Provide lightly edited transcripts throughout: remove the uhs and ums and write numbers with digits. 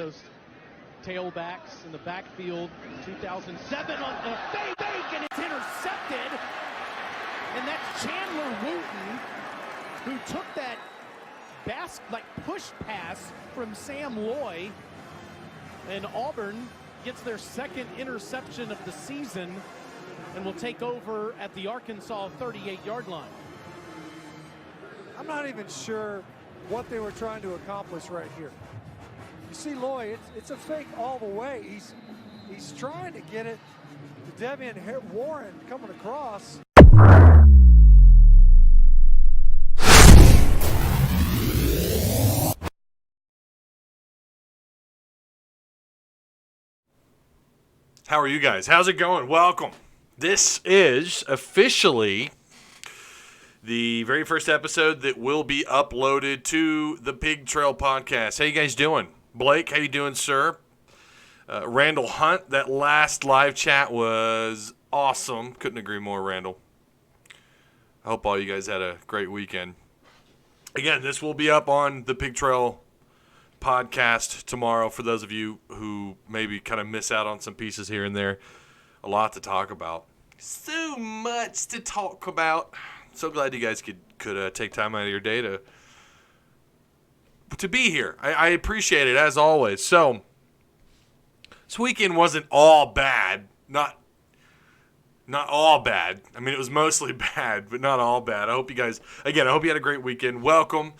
those tailbacks in the backfield. 2007 on the fake, and it's intercepted. And that's Chandler Wooten, who took that push pass from Sam Loy. And Auburn gets their second interception of the season and will take over at the Arkansas 38-yard line. I'm not even sure what they were trying to accomplish right here. You see Loy, it's a fake all the way. He's trying to get it to Devian Warren coming across. How are you guys? How's it going? Welcome. This is officially the very first episode that will be uploaded to the Pig Trail Podcast. How you guys doing? Blake, how you doing, sir? Randall Hunt, that last live chat was awesome. Couldn't agree more, Randall. I hope all you guys had a great weekend. Again, this will be up on the Pig Trail Podcast tomorrow for those of you who maybe kind of miss out on some pieces here and there. A lot to talk about. So much to talk about. So glad you guys could take time out of your day to be here. I appreciate it as always. So this weekend wasn't all bad. Not all bad. I mean, it was mostly bad, but not all bad. I hope you guys, again, I hope you had a great weekend. Welcome.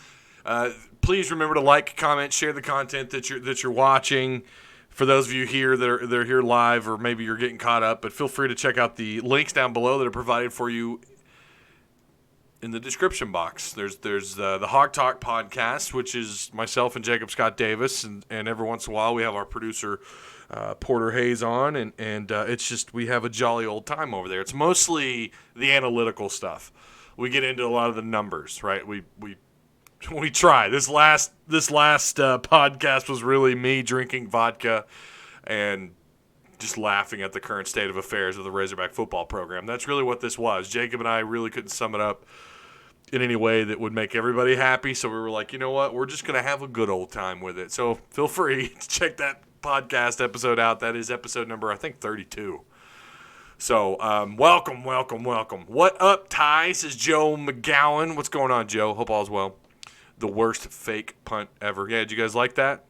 Please remember to like, comment, share the content that you're watching. For those of you here that are here live, or maybe you're getting caught up, but feel free to check out the links down below that are provided for you in the description box. There's the Hog Talk podcast, which is myself and Jacob Scott Davis, and every once in a while we have our producer Porter Hayes on, and it's just we have a jolly old time over there. It's mostly the analytical stuff. We get into a lot of the numbers, right? We try. This last podcast was really me drinking vodka and just laughing at the current state of affairs of the Razorback football program. That's really what this was. Jacob and I really couldn't sum it up in any way that would make everybody happy, so we were like, you know what? We're just going to have a good old time with it. So feel free to check that podcast episode out. That is episode number, I think, 32. So welcome. What up, Ty? Says Joe McGowan. What's going on, Joe? Hope all's well. The worst fake punt ever. Yeah, did you guys like that?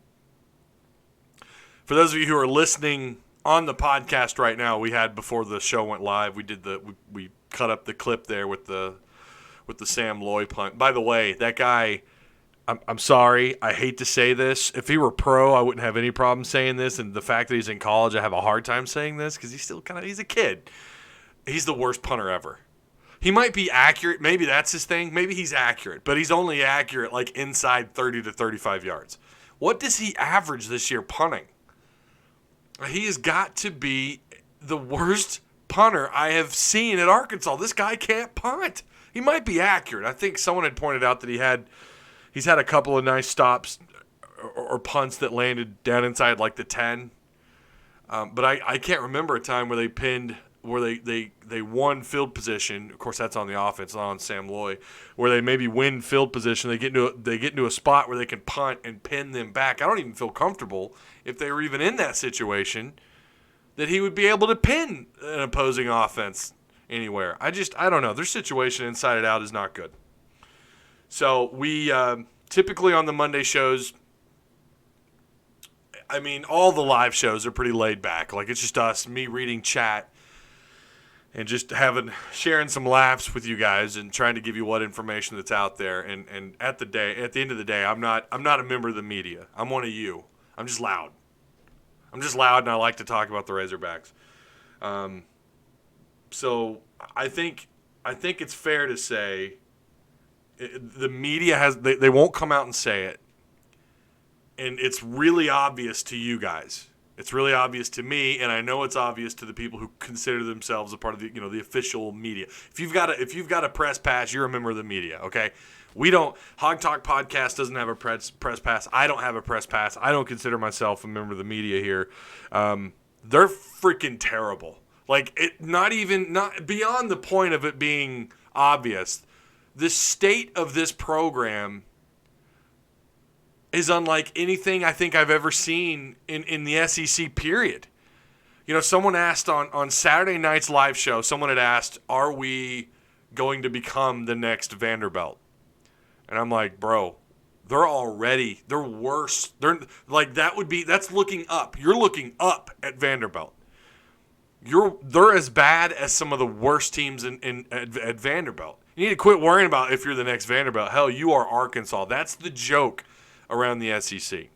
For those of you who are listening on the podcast right now, we had before the show went live, we cut up the clip there with the Sam Loy punt. By the way, that guy, I'm sorry, I hate to say this. If he were pro, I wouldn't have any problem saying this, and the fact that he's in college, I have a hard time saying this because he's a kid. He's the worst punter ever. He might be accurate. Maybe that's his thing. Maybe he's accurate, but he's only accurate like inside 30 to 35 yards. What does he average this year punting? He has got to be the worst punter I have seen at Arkansas. This guy can't punt. He might be accurate. I think someone had pointed out that he's had a couple of nice stops or punts that landed down inside like the 10. But I can't remember a time where they pinned – where they won field position. Of course, that's on the offense, not on Sam Loy. Where they maybe win field position, they get into a spot where they can punt and pin them back. I don't even feel comfortable if they were even in that situation that he would be able to pin an opposing offense anywhere. I don't know. Their situation inside and out is not good. So we typically on the Monday shows, I mean, all the live shows are pretty laid back. Like it's just us, me reading chat, and just sharing some laughs with you guys and trying to give you what information that's out there. And at the end of the day, I'm not a member of the media. I'm one of you. I'm just loud. And I like to talk about the Razorbacks. So I think it's fair to say the media they won't come out and say it. And it's really obvious to you guys. It's really obvious to me, and I know it's obvious to the people who consider themselves a part of the official media. If you've got a press pass, you're a member of the media, okay? We don't. Hog Talk Podcast doesn't have a press pass. I don't have a press pass. I don't consider myself a member of the media here. They're freaking terrible. Like not beyond the point of it being obvious. The state of this program is unlike anything I think I've ever seen in the SEC, period. You know, someone asked on Saturday night's live show, someone had asked, are we going to become the next Vanderbilt? And I'm like, bro, they're worse. They're like, that's looking up. You're looking up at Vanderbilt. They're as bad as some of the worst teams at Vanderbilt. You need to quit worrying about if you're the next Vanderbilt. Hell, you are Arkansas. That's the joke around the SEC.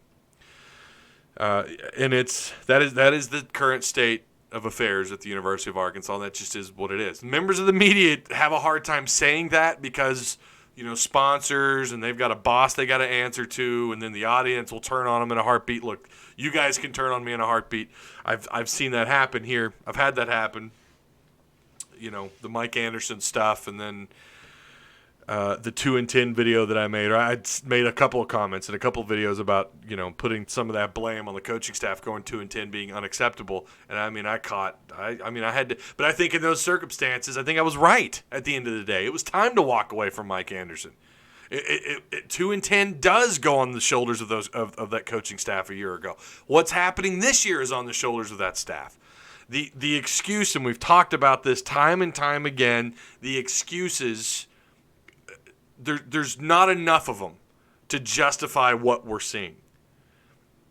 And that is the current state of affairs at the University of Arkansas. That just is what it is. Members of the media have a hard time saying that because, you know, sponsors, and they've got a boss they got to answer to, and then the audience will turn on them in a heartbeat. Look, you guys can turn on me in a heartbeat. I've seen that happen here. I've had that happen. You know, the Mike Anderson stuff, and then the 2-10 video that I made. I'd made a couple of comments and a couple of videos about, you know, putting some of that blame on the coaching staff going 2-10 being unacceptable. And I mean, I had to, but I think in those circumstances, I think I was right at the end of the day. It was time to walk away from Mike Anderson. 2-10 does go on the shoulders of of that coaching staff a year ago. What's happening this year is on the shoulders of that staff. The excuse, and we've talked about this time and time again, the excuses, there's not enough of them to justify what we're seeing.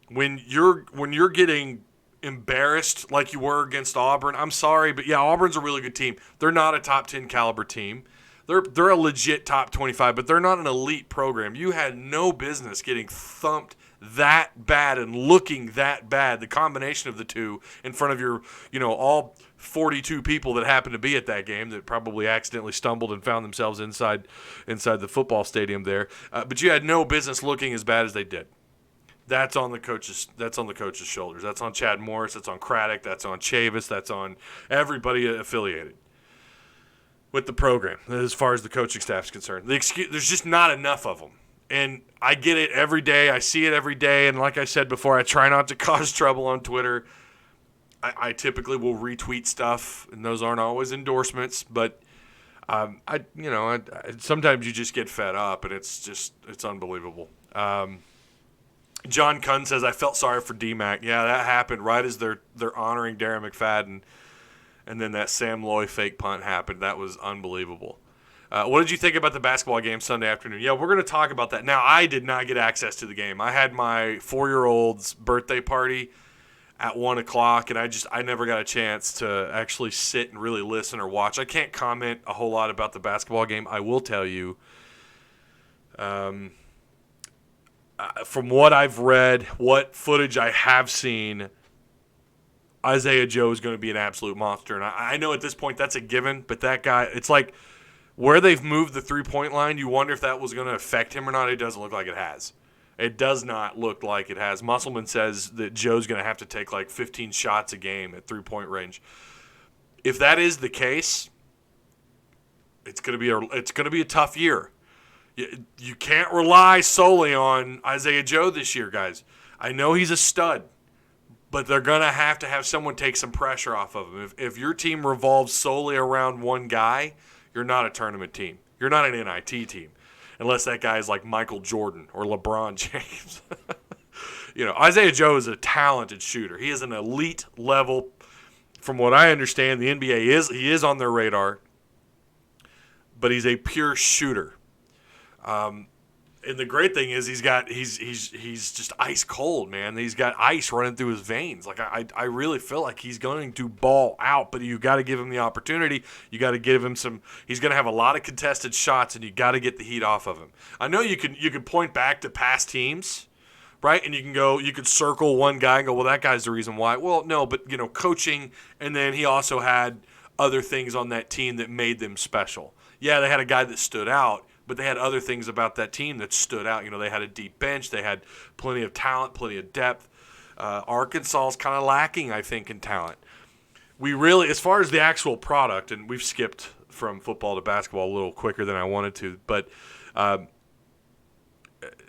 When you're getting embarrassed like you were against Auburn, I'm sorry, but yeah, Auburn's a really good team. They're not a top 10 caliber team. They're a legit top 25, but they're not an elite program. You had no business getting thumped that bad and looking that bad, the combination of the two, in front of your, you know, all 42 people that happened to be at that game that probably accidentally stumbled and found themselves inside the football stadium there. But you had no business looking as bad as they did. That's on the coach's shoulders. That's on Chad Morris. That's on Craddock. That's on Chavis. That's on everybody affiliated with the program as far as the coaching staff is concerned. There's just not enough of them. And I get it every day. I see it every day. And like I said before, I try not to cause trouble on Twitter. I typically will retweet stuff, and those aren't always endorsements. But sometimes you just get fed up, and it's unbelievable. John Cunn says, I felt sorry for D-Mac. Yeah, that happened right as they're honoring Darren McFadden. And then that Sam Loy fake punt happened. That was unbelievable. What did you think about the basketball game Sunday afternoon? Yeah, we're going to talk about that. Now, I did not get access to the game. I had my 4-year-old's birthday party at 1 o'clock, and I never got a chance to actually sit and really listen or watch. I can't comment a whole lot about the basketball game. I will tell you, from what I've read, what footage I have seen, Isaiah Joe is going to be an absolute monster. And I know at this point that's a given, but that guy, it's like where they've moved the three-point line, you wonder if that was going to affect him or not. It doesn't look like it has. It does not look like it has. Musselman says that Joe's going to have to take like 15 shots a game at three-point range. If that is the case, it's going to be a tough year. You can't rely solely on Isaiah Joe this year, guys. I know he's a stud, but they're going to have someone take some pressure off of him. If your team revolves solely around one guy, you're not a tournament team. You're not an NIT team, unless that guy is like Michael Jordan or LeBron James. You know, Isaiah Joe is a talented shooter. He is an elite level. From what I understand, the NBA he is on their radar, but he's a pure shooter. And the great thing is he's just ice cold, man. He's got ice running through his veins. Like I really feel like he's going to ball out, but you got to give him the opportunity. You got to give him some. He's going to have a lot of contested shots, and you got to get the heat off of him. I know you could point back to past teams, right? And you could circle one guy and go, well, that guy's the reason why. Well, no, but coaching, and then he also had other things on that team that made them special. Yeah, they had a guy that stood out, but they had other things about that team that stood out. They had a deep bench. They had plenty of talent, plenty of depth. Arkansas is kind of lacking, I think, in talent. We really, as far as the actual product, and we've skipped from football to basketball a little quicker than I wanted to, but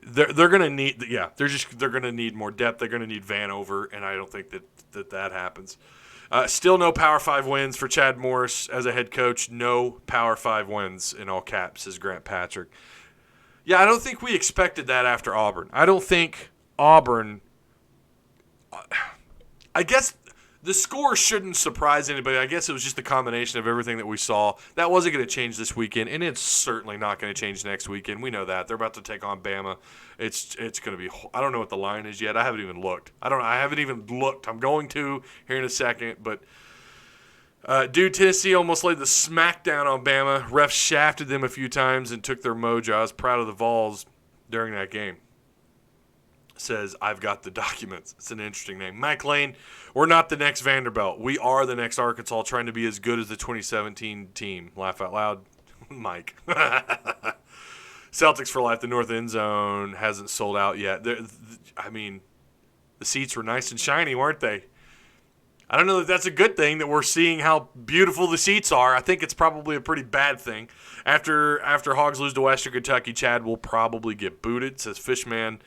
they're going to need, they're going to need more depth. They're going to need Vanover, and I don't think that happens. Still no Power 5 wins for Chad Morris as a head coach. No Power 5 wins in all caps, says Grant Patrick. Yeah, I don't think we expected that after Auburn. I don't think Auburn – I guess the score shouldn't surprise anybody. I guess it was just the combination of everything that we saw. That wasn't going to change this weekend, and it's certainly not going to change next weekend. We know that. They're about to take on Bama. It's going to be – I don't know what the line is yet. I haven't even looked. I haven't even looked. I'm going to here in a second, but – dude, Tennessee almost laid the smackdown on Bama. Refs shafted them a few times and took their mojo. I was proud of the Vols during that game. Says, I've got the documents. It's an interesting name. Mike Lane, we're not the next Vanderbilt. We are the next Arkansas, trying to be as good as the 2017 team. Laugh out loud. Mike. Celtics for life. The North End Zone hasn't sold out yet. I mean, the seats were nice and shiny, weren't they? I don't know if that's a good thing that we're seeing how beautiful the seats are. I think it's probably a pretty bad thing. After Hogs lose to Western Kentucky, Chad will probably get booted, says Fishman.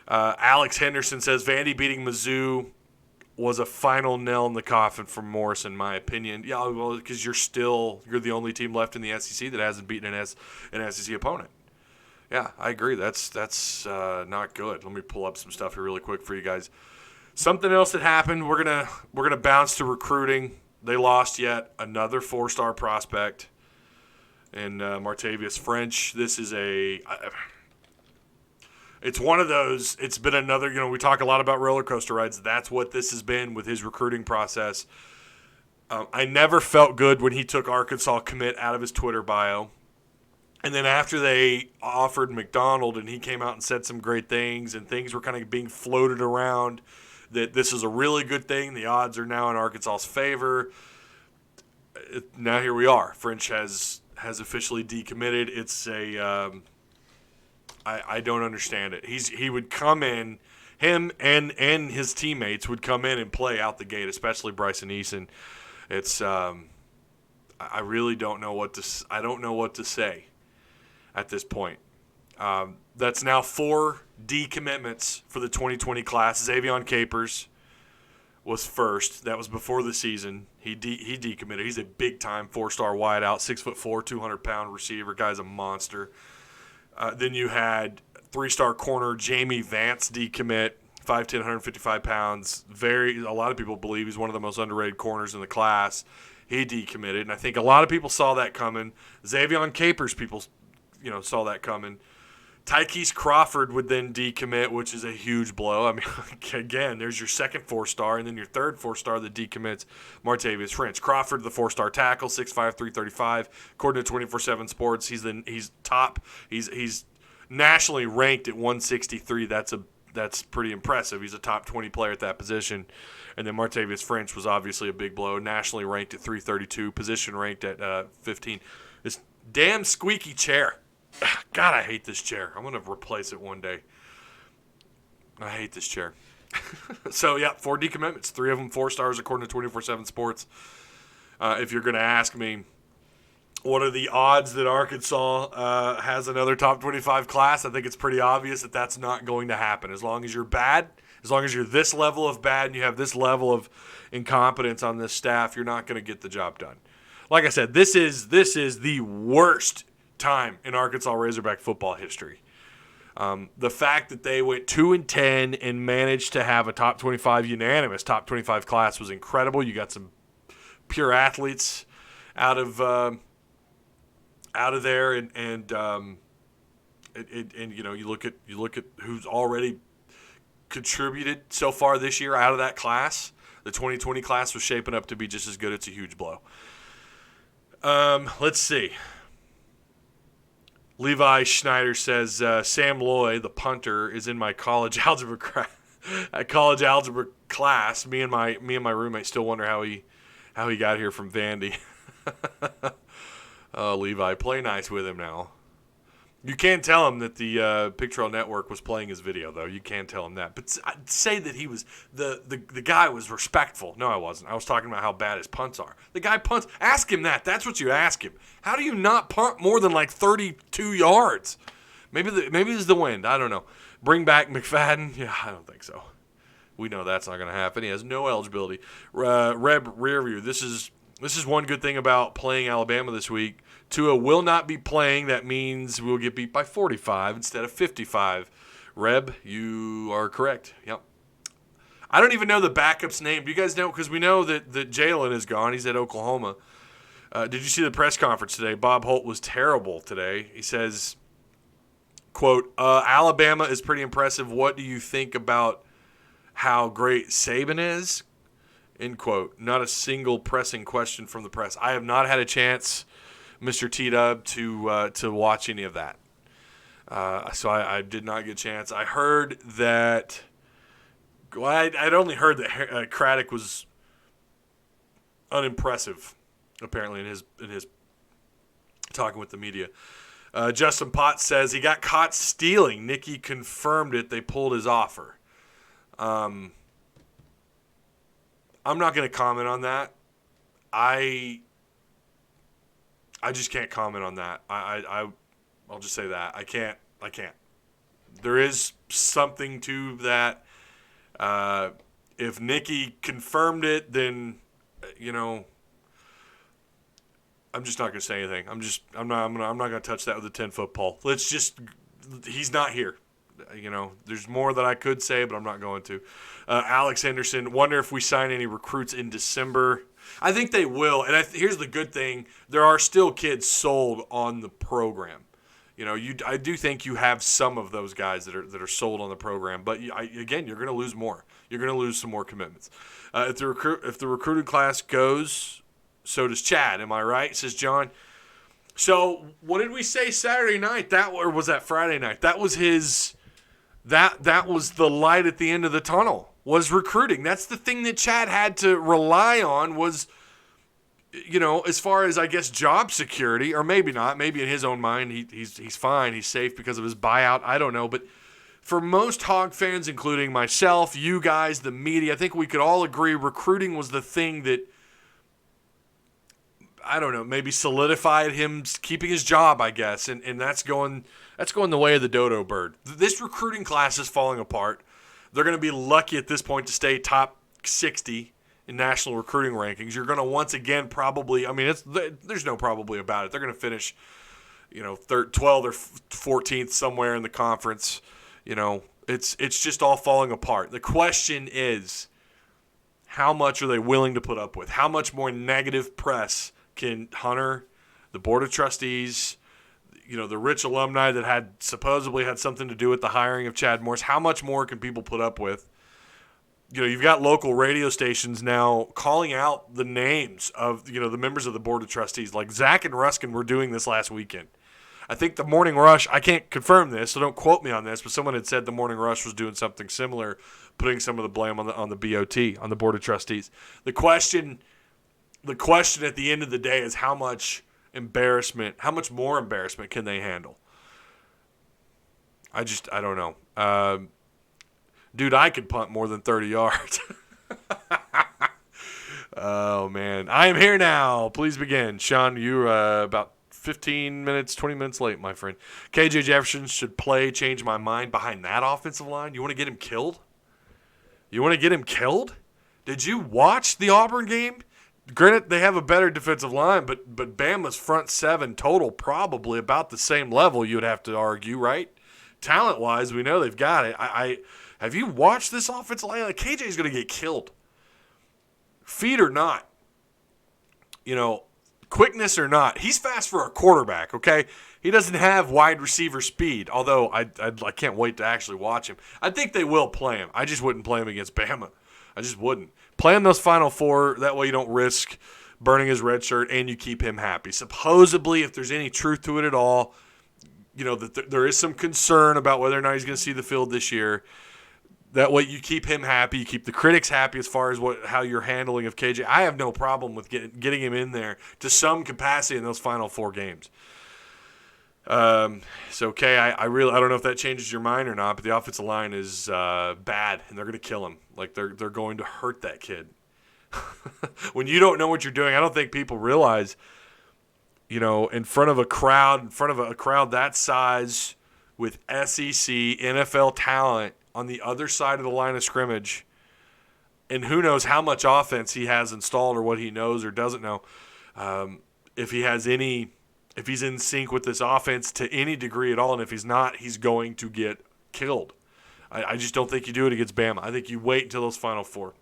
Alex Henderson says Vandy beating Mizzou was a final nail in the coffin for Morris, in my opinion. Yeah, well, because you're the only team left in the SEC that hasn't beaten an SEC opponent. Yeah, I agree. That's not good. Let me pull up some stuff here really quick for you guys. Something else that happened, we're gonna bounce to recruiting. They lost yet another 4-star prospect in Martavius French. This is it's one of those. It's been another. We talk a lot about roller coaster rides. That's what this has been with his recruiting process. I never felt good when he took Arkansas commit out of his Twitter bio. And then after they offered McDonald and he came out and said some great things and things were kind of being floated around that this is a really good thing. The odds are now in Arkansas's favor. Now here we are. French has officially decommitted. It's I don't understand it. He would come in, him and his teammates would come in and play out the gate, especially Bryson Eason. It's I really don't know what to say at this point. That's now 4 decommitments for the 2020 class. Xavion Capers was first. That was before the season. He decommitted. He's a big-time 4-star wideout, 6'4", 200-pound receiver. Guy's a monster. Then you had 3-star corner Jamie Vance decommit, 5'10", 155 pounds. A lot of people believe he's one of the most underrated corners in the class. He decommitted, and I think a lot of people saw that coming. Xavion Capers, people saw that coming. Tykees Crawford would then decommit, which is a huge blow. I mean, again, there's your second 4-star, and then your third 4-star that decommits, Martavius French. Crawford, the 4-star tackle, 6'5", 335. According to 24/7 Sports, he's top. He's nationally ranked at 163. That's pretty impressive. He's a top 20 player at that position. And then Martavius French was obviously a big blow, nationally ranked at 332, position ranked at 15. This damn squeaky chair. God, I hate this chair. I'm going to replace it one day. I hate this chair. So, yeah, 4 decommitments. 3 of them 4-stars according to 24/7 Sports. If you're going to ask me, what are the odds that Arkansas has another top 25 class, I think it's pretty obvious that that's not going to happen. As long as you're bad, as long as you're this level of bad and you have this level of incompetence on this staff, you're not going to get the job done. Like I said, this is the worst time in Arkansas Razorback football history. The fact that they went 2-10 and managed to have a top 25 unanimous top 25 class was incredible. You got some pure athletes out of there, and you look at who's already contributed so far this year out of that class. The 2020 class was shaping up to be just as good. It's a huge blow. Let's see. Levi Schneider says, Sam Loy, the punter, is in my college algebra class. Me and my roommate still wonder how he got here from Vandy. Oh, Levi, play nice with him now. You can't tell him that the Pig Trail Network was playing his video, though. You can't tell him that. But I'd say that he was the guy was respectful. No, I wasn't. I was talking about how bad his punts are. The guy punts. Ask him that. That's what you ask him. How do you not punt more than like 32 yards? Maybe it's the wind. I don't know. Bring back McFadden? Yeah, I don't think so. We know that's not going to happen. He has no eligibility. Reb Rearview. This is This is one good thing about playing Alabama this week. Tua will not be playing. That means we'll get beat by 45 instead of 55. Reb, you are correct. Yep. I don't even know the backup's name. Do you guys know? Because we know that Jalen is gone. He's at Oklahoma. Did you see the press conference today? Bob Holt was terrible today. He says, quote, Alabama is pretty impressive. What do you think about how great Saban is? End quote. Not a single pressing question from the press. I have not had a chance, Mr. T-Dub, to watch any of that. So I did not get a chance. I heard that I'd only heard that Craddock was unimpressive, apparently, in his talking with the media. Justin Potts says he got caught stealing. Nicky confirmed it. They pulled his offer. I'm not going to comment on that. I just can't comment on that. I'll just say that. I can't. There is something to that. If Nicky confirmed it, then, I'm just not going to say anything. I'm not going to touch that with a 10-foot pole. He's not here. There's more that I could say, but I'm not going to. Alex Henderson, wonder if we sign any recruits in December. I think they will. And here's the good thing. There are still kids sold on the program. I do think you have some of those guys that are sold on the program. But, again, you're going to lose more. You're going to lose some more commitments. If the recruited class goes, so does Chad. Am I right? Says John. So what did we say Saturday night? Or was that Friday night? That was his – that was the light at the end of the tunnel, was recruiting. That's the thing that Chad had to rely on was, as far as, I guess, job security, or maybe not. Maybe in his own mind he's fine. He's safe because of his buyout. I don't know. But for most Hog fans, including myself, you guys, the media, I think we could all agree recruiting was the thing that, I don't know, maybe solidified him keeping his job, I guess, and that's going the way of the dodo bird. This recruiting class is falling apart. They're going to be lucky at this point to stay top 60 in national recruiting rankings. You're going to once again probably, there's no probably about it. They're going to finish, 12th or 14th somewhere in the conference. It's just all falling apart. The question is, how much are they willing to put up with? How much more negative press can Hunter, the Board of Trustees, the rich alumni that had supposedly had something to do with the hiring of Chad Morris, how much more can people put up with? You've got local radio stations now calling out the names of, the members of the Board of Trustees. Like Zach and Ruskin were doing this last weekend. I think the Morning Rush, I can't confirm this, so don't quote me on this, but someone had said the Morning Rush was doing something similar, putting some of the blame on the BOT, on the Board of Trustees. The question at the end of the day is how much more embarrassment can they handle? I don't know. Dude, I could punt more than 30 yards. Oh, man. I am here now. Please begin. Sean, you're about 15 minutes, 20 minutes late, my friend. KJ Jefferson should change my mind behind that offensive line. You want to get him killed? Did you watch the Auburn game? Granted, they have a better defensive line, but Bama's front seven total probably about the same level, you would have to argue, right? Talent-wise, we know they've got it. Have you watched this offensive line? Like, KJ's going to get killed. Feet or not. Quickness or not. He's fast for a quarterback, okay? He doesn't have wide receiver speed, although I can't wait to actually watch him. I think they will play him. I just wouldn't play him against Bama. I just wouldn't. Play him those Final Four. That way you don't risk burning his red shirt and you keep him happy. Supposedly, if there's any truth to it at all, that there is some concern about whether or not he's going to see the field this year. That way you keep him happy. You keep the critics happy as far as how you're handling of KJ. I have no problem with getting him in there to some capacity in those Final Four games. So, Kay, I don't know if that changes your mind or not, but the offensive line is bad, and they're going to kill him. Like, they're going to hurt that kid. When you don't know what you're doing, I don't think people realize, in front of a crowd that size with SEC, NFL talent on the other side of the line of scrimmage, And who knows how much offense he has installed or what he knows or doesn't know. If he's in sync with this offense to any degree at all, and if he's not, he's going to get killed. I just don't think you do it against Bama. I think you wait until those Final Four.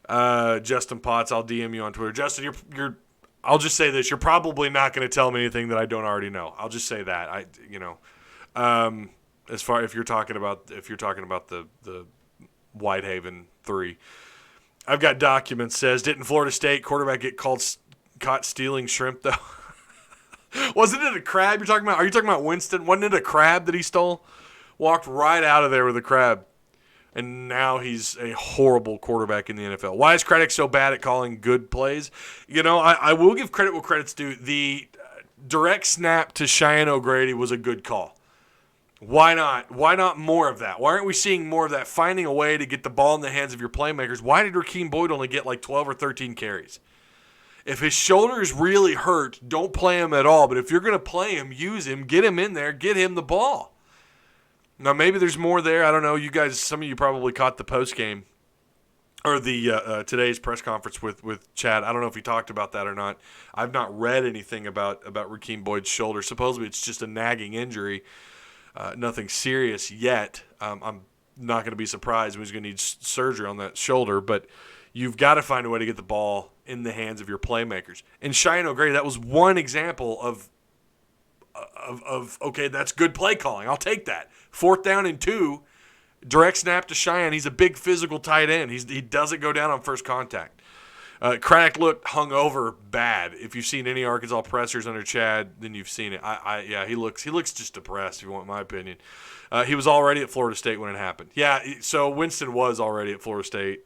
Justin Potts, I'll DM you on Twitter. Justin, I'll just say this: you're probably not going to tell me anything that I don't already know. I'll just say that. As far if you're talking about the Whitehaven 3, I've got documents says didn't Florida State quarterback get caught stealing shrimp though? Wasn't it a crab you're talking about? Are you talking about Winston? Wasn't it a crab that he stole? Walked right out of there with a crab. And now he's a horrible quarterback in the NFL. Why is Craddock so bad at calling good plays? I will give credit where credit's due. The direct snap to Cheyenne O'Grady was a good call. Why not? Why not more of that? Why aren't we seeing more of that? Finding a way to get the ball in the hands of your playmakers. Why did Rakeem Boyd only get like 12 or 13 carries? If his shoulder is really hurt, don't play him at all. But if you're going to play him, use him, get him in there, get him the ball. Now, maybe there's more there. I don't know. You guys, some of you probably caught the postgame or the today's press conference with Chad. I don't know if he talked about that or not. I've not read anything about Rakeem Boyd's shoulder. Supposedly it's just a nagging injury. Nothing serious yet. I'm not going to be surprised when he's going to need surgery on that shoulder. But you've got to find a way to get the ball in the hands of your playmakers. And Cheyenne O'Grady, that was one example of okay, that's good play calling. I'll take that. 4th down and 2, direct snap to Cheyenne. He's a big physical tight end. He doesn't go down on first contact. Craddock looked hungover bad. If you've seen any Arkansas pressers under Chad, then you've seen it. He looks just depressed, if you want my opinion. He was already at Florida State when it happened. Yeah, so Winston was already at Florida State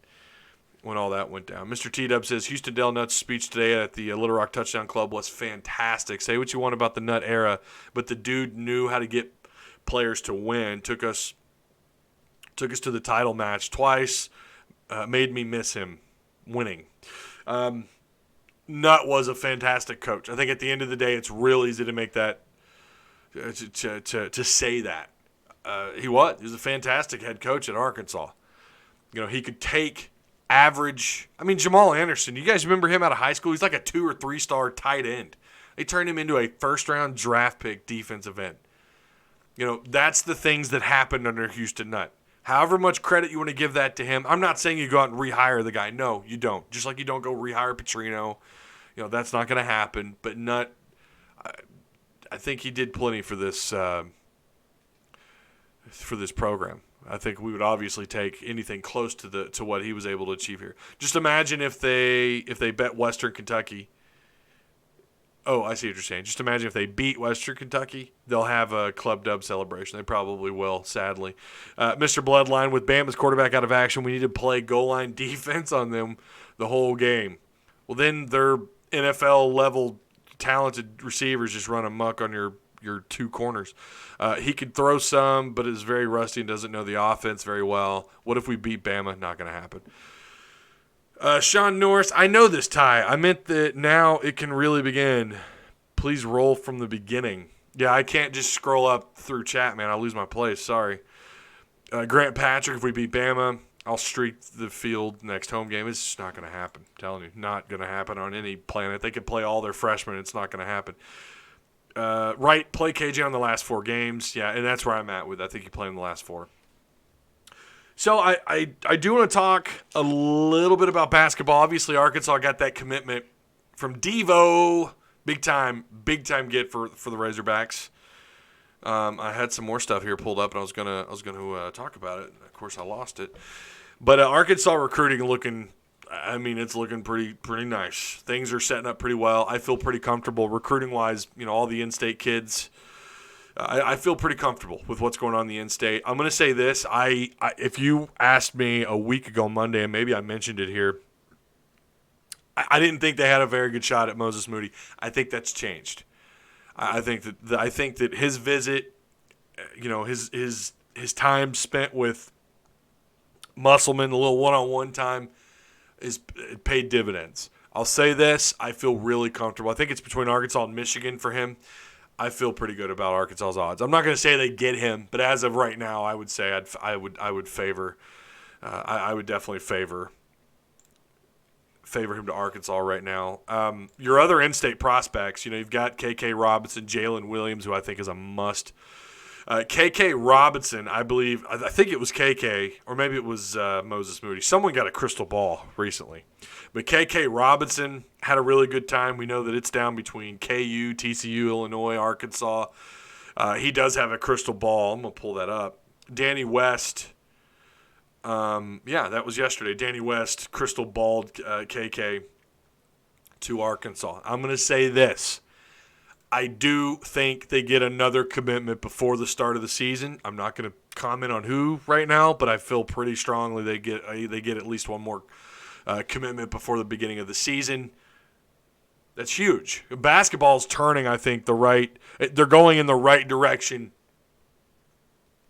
when all that went down. Mr. T-Dub says, Houston Dale Nutt's speech today at the Little Rock Touchdown Club was fantastic. Say what you want about the Nutt era, but the dude knew how to get players to win. Took us to the title match twice. Made me miss him winning. Nutt was a fantastic coach. I think at the end of the day, it's real easy to make that to say that. He was a fantastic head coach at Arkansas. He could take average. Jamal Anderson, you guys remember him out of high school? He's like a 2 or 3 star tight end. They turned him into a first-round draft pick defensive end. That's the things that happened under Houston Nutt. However much credit you want to give that to him, I'm not saying you go out and rehire the guy. No, you don't. Just like you don't go rehire Petrino. That's not going to happen. But Nutt, I think he did plenty for this program. I think we would obviously take anything close to what he was able to achieve here. Just imagine if they bet Western Kentucky. Oh, I see what you're saying. Just imagine if they beat Western Kentucky, they'll have a club dub celebration. They probably will, sadly. Mr. Bloodline, with Bama's quarterback out of action, we need to play goal line defense on them the whole game. Well, then their NFL-level talented receivers just run amok on your 2 corners. He could throw some, but is very rusty and doesn't know the offense very well. What if we beat Bama? Not going to happen. Sean Norris, I know this, Ty. I meant that now it can really begin. Please roll from the beginning. Yeah, I can't just scroll up through chat, man. I'll lose my place. Sorry. Grant Patrick, if we beat Bama, I'll streak the field next home game. It's just not going to happen. I'm telling you, not going to happen on any planet. They could play all their freshmen. It's not going to happen. Right, play KJ on the last 4 games. Yeah, and that's where I'm at with. I think you play in the last 4. So I do want to talk a little bit about basketball. Obviously, Arkansas got that commitment from Devo. Big time get for the Razorbacks. I had some more stuff here pulled up, and I was gonna talk about it. Of course, I lost it. But Arkansas recruiting it's looking pretty nice. Things are setting up pretty well. I feel pretty comfortable recruiting-wise. All the in-state kids. I feel pretty comfortable with what's going on in the in-state. I'm going to say this. If you asked me a week ago Monday, and maybe I mentioned it here, I didn't think they had a very good shot at Moses Moody. I think that's changed. I think that his visit, his time spent with Musselman, a little one-on-one time, it paid dividends. I'll say this. I feel really comfortable. I think it's between Arkansas and Michigan for him. I feel pretty good about Arkansas's odds. I'm not going to say they get him, but as of right now, I would say I would favor I would definitely favor him to Arkansas right now. Your other in-state prospects, you've got KK Robinson, Jalen Williams, who I think is a must. KK Robinson, I think it was KK, or maybe it was Moses Moody. Someone got a crystal ball recently. But KK Robinson had a really good time. We know that it's down between KU, TCU, Illinois, Arkansas. He does have a crystal ball. I'm going to pull that up. Danny West, that was yesterday. Danny West crystal balled KK to Arkansas. I'm going to say this. I do think they get another commitment before the start of the season. I'm not going to comment on who right now, but I feel pretty strongly they get at least one more commitment before the beginning of the season. That's huge. Basketball's turning, I think, they're going in the right direction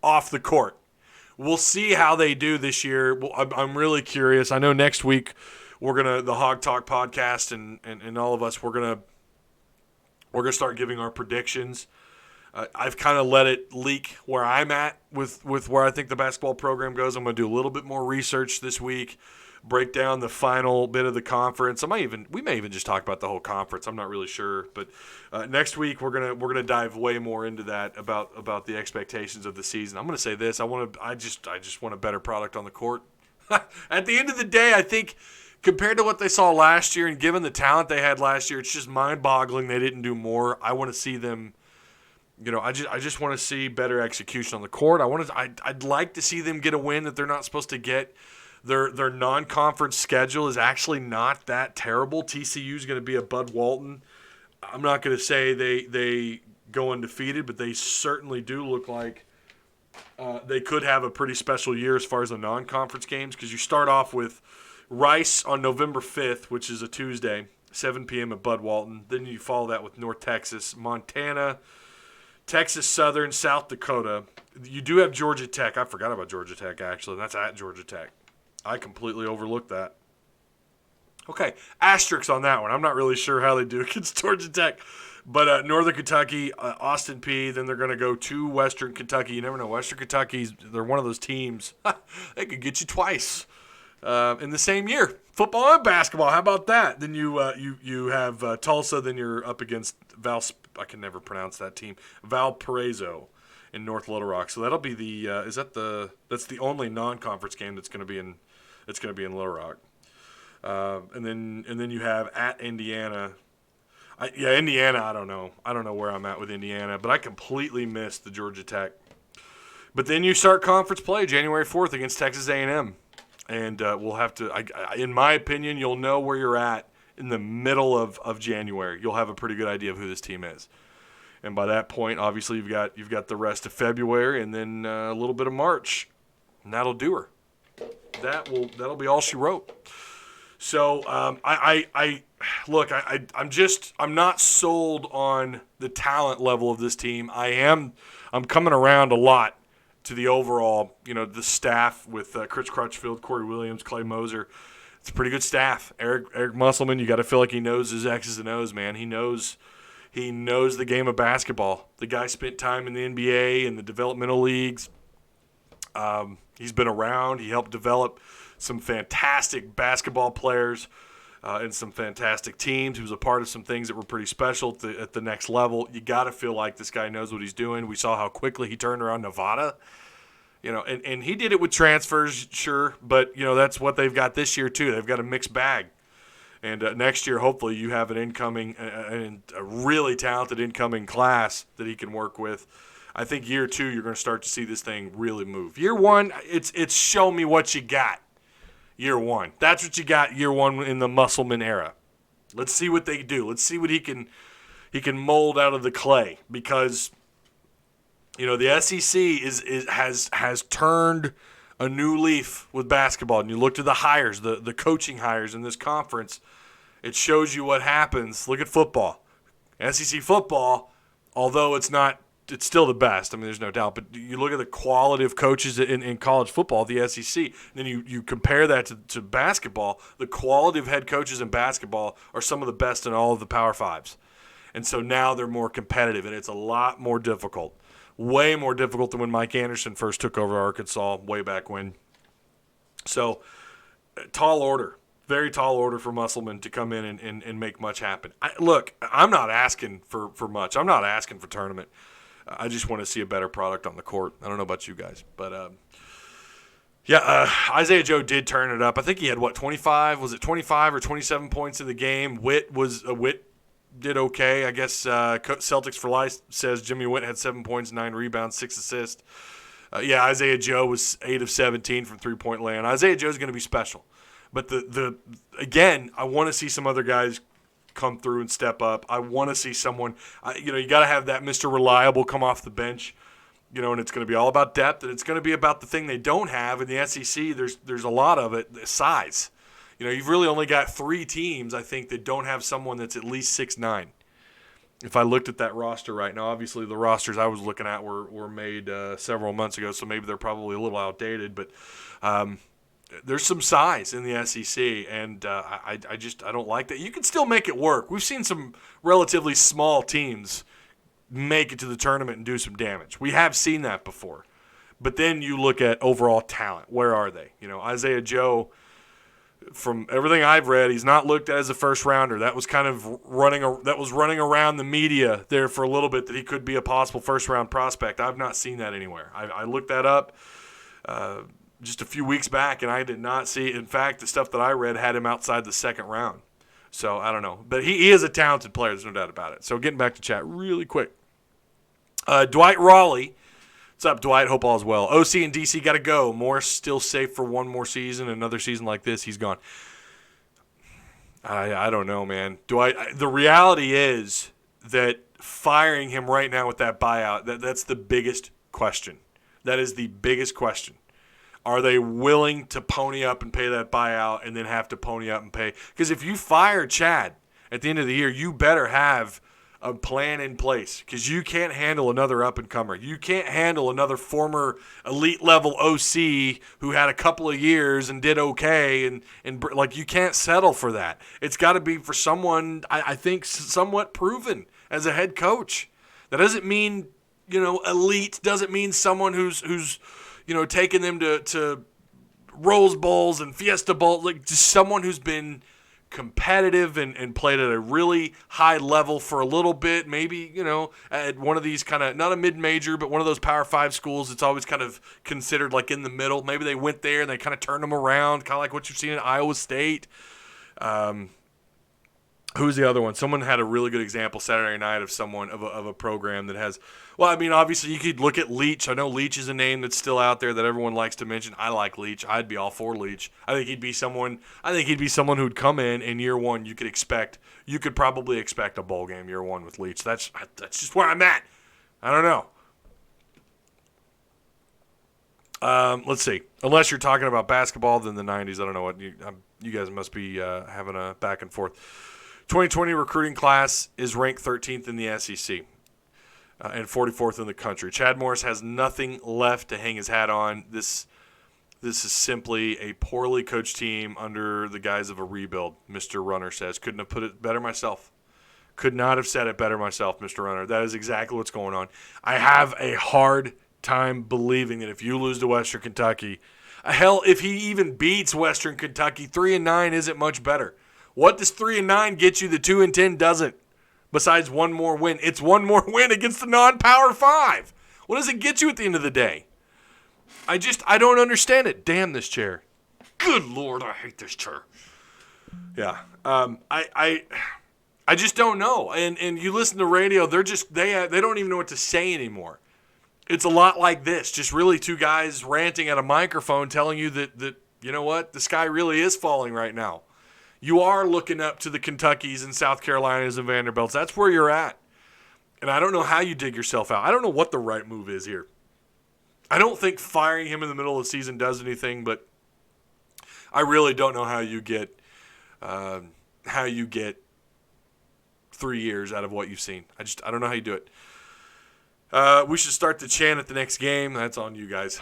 off the court. We'll see how they do this year. I'm really curious. I know next week the Hog Talk podcast and all of us, we're gonna start giving our predictions. I've kind of let it leak where I'm at with where I think the basketball program goes. I'm going to do a little bit more research this week, break down the final bit of the conference. We may even just talk about the whole conference. I'm not really sure, but next week we're gonna dive way more into that about the expectations of the season. I'm going to say this: I just want a better product on the court. At the end of the day, I think, compared to what they saw last year and given the talent they had last year, it's just mind-boggling they didn't do more. I want to see them, I just want to see better execution on the court. I'd like to see them get a win that they're not supposed to get. Their non-conference schedule is actually not that terrible. TCU is going to be a Bud Walton. I'm not going to say they go undefeated, but they certainly do look like they could have a pretty special year as far as the non-conference games, because you start off with Rice on November 5th, which is a Tuesday, 7 p.m. at Bud Walton. Then you follow that with North Texas, Montana, Texas Southern, South Dakota. You do have Georgia Tech. I forgot about Georgia Tech, actually. That's at Georgia Tech. I completely overlooked that. Okay, asterisks on that one. I'm not really sure how they do against Georgia Tech. But Northern Kentucky, Austin Peay, then they're going to go to Western Kentucky. You never know. Western Kentucky's, they're one of those teams. They could get you twice in the same year. Football and basketball. How about that? Then you have Tulsa. Then you're up against I can never pronounce that team. Valparaiso in North Little Rock. So that'll be that's the only non-conference game that's going to be in Little Rock. And then you have at Indiana. Indiana, I don't know. I don't know where I'm at with Indiana, but I completely missed the Georgia Tech. But then you start conference play January 4th against Texas A&M. And we'll have to, in my opinion, you'll know where you're at in the middle of January. You'll have a pretty good idea of who this team is. And by that point, obviously, you've got the rest of February and then a little bit of March. And that'll do her. That'll be all she wrote. So I'm not sold on the talent level of this team. I'm coming around a lot to the overall, the staff with Chris Crutchfield, Corey Williams, Clay Moser. It's a pretty good staff. Eric Musselman, you got to feel like he knows his X's and O's, man. He knows the game of basketball. The guy spent time in the NBA and the developmental leagues. He's been around. He helped develop some fantastic basketball players and some fantastic teams. He was a part of some things that were pretty special at the next level. You got to feel like this guy knows what he's doing. We saw how quickly he turned around Nevada. And he did it with transfers, sure, but, that's what they've got this year too. They've got a mixed bag. And next year, hopefully, you have a really talented incoming class that he can work with. I think year 2, you're going to start to see this thing really move. Year 1, it's show me what you got. Year 1. That's what you got year 1 in the Musselman era. Let's see what they do. Let's see what he can mold out of the clay, because the SEC has turned a new leaf with basketball. And you look to the hires, the coaching hires in this conference, it shows you what happens. Look at football. SEC football, although it's still the best. I mean, there's no doubt. But you look at the quality of coaches in college football, the SEC, and then you compare that to basketball. The quality of head coaches in basketball are some of the best in all of the Power Fives. And so now they're more competitive, and it's a lot more difficult. Way more difficult than when Mike Anderson first took over Arkansas way back when. So, tall order. Very tall order for Musselman to come in and make much happen. Look, I'm not asking for much. I'm not asking for tournament. I just want to see a better product on the court. I don't know about you guys. But, Isaiah Joe did turn it up. I think he had, 25? Was it 25 or 27 points in the game? Witt did okay. I guess Celtics for Life says Jimmy Witt had 7 points, 9 rebounds, 6 assists. Isaiah Joe was 8 of 17 from three-point land. Isaiah Joe's going to be special. But again, I want to see some other guys come through and step up. I want to see someone, you got to have that Mr. Reliable come off the bench, and it's going to be all about depth, and it's going to be about the thing they don't have in the SEC. There's a lot of it, size. You've really only got 3 teams, I think, that don't have someone that's at least 6'9". If I looked at that roster right now, obviously the rosters I was looking at were made several months ago, so maybe they're probably a little outdated, but there's some size in the SEC, and I don't like that. You can still make it work. We've seen some relatively small teams make it to the tournament and do some damage. We have seen that before. But then you look at overall talent. Where are they? Isaiah Joe, from everything I've read, he's not looked at as a first rounder. That was kind of running around the media there for a little bit, that he could be a possible first round prospect. I've not seen that anywhere. I looked that up just a few weeks back, and I did not see. In fact, the stuff that I read had him outside the second round. So I don't know, but he is a talented player. There's no doubt about it. So getting back to chat really quick, Dwight Raleigh. What's up, Dwight? Hope all is well. OC and DC got to go. Morris still safe for one more season. Another season like this, he's gone. I don't know, man. The reality is that firing him right now with that buyout, that's the biggest question. That is the biggest question. Are they willing to pony up and pay that buyout and then have to pony up and pay? Because if you fire Chad at the end of the year, you better have a plan in place, because you can't handle another up-and-comer. You can't handle another former elite-level OC who had a couple of years and did okay, and you can't settle for that. It's got to be for someone, I think, somewhat proven as a head coach. That doesn't mean, elite. Doesn't mean someone who's taking them to Rose Bowls and Fiesta Bowls. Just someone who's been competitive and played at a really high level for a little bit, maybe, at one of these kind of, not a mid-major, but one of those Power 5 schools. It's always kind of considered like in the middle. Maybe they went there and they kind of turned them around, kind of like what you've seen at Iowa State. Who's the other one? Someone had a really good example Saturday night of someone of a program that has. Well, I mean, obviously you could look at Leach. I know Leach is a name that's still out there that everyone likes to mention. I like Leach. I'd be all for Leach. I think he'd be someone who'd come in year one. You could probably expect a bowl game year one with Leach. That's just where I'm at. I don't know. Let's see. Unless you're talking about basketball, then the 90s. I don't know what you guys must be having a back and forth. 2020 recruiting class is ranked 13th in the SEC and 44th in the country. Chad Morris has nothing left to hang his hat on. This is simply a poorly coached team under the guise of a rebuild, Mr. Runner says. Couldn't have put it better myself. Could not have said it better myself, Mr. Runner. That is exactly what's going on. I have a hard time believing that if you lose to Western Kentucky, hell, if he even beats Western Kentucky, 3-9 isn't much better. What does 3-9 get you that 2-10 doesn't? Besides one more win. It's one more win against the non-Power 5. What does it get you at the end of the day? I don't understand it. Damn this chair. Good Lord, I hate this chair. Yeah. I just don't know. And you listen to radio, they don't even know what to say anymore. It's a lot like this. Just really two guys ranting at a microphone telling you that you know what? The sky really is falling right now. You are looking up to the Kentuckys and South Carolinas and Vanderbilts. That's where you're at. And I don't know how you dig yourself out. I don't know what the right move is here. I don't think firing him in the middle of the season does anything, but I really don't know how you get 3 years out of what you've seen. I don't know how you do it. We should start the chant at the next game. That's on you guys.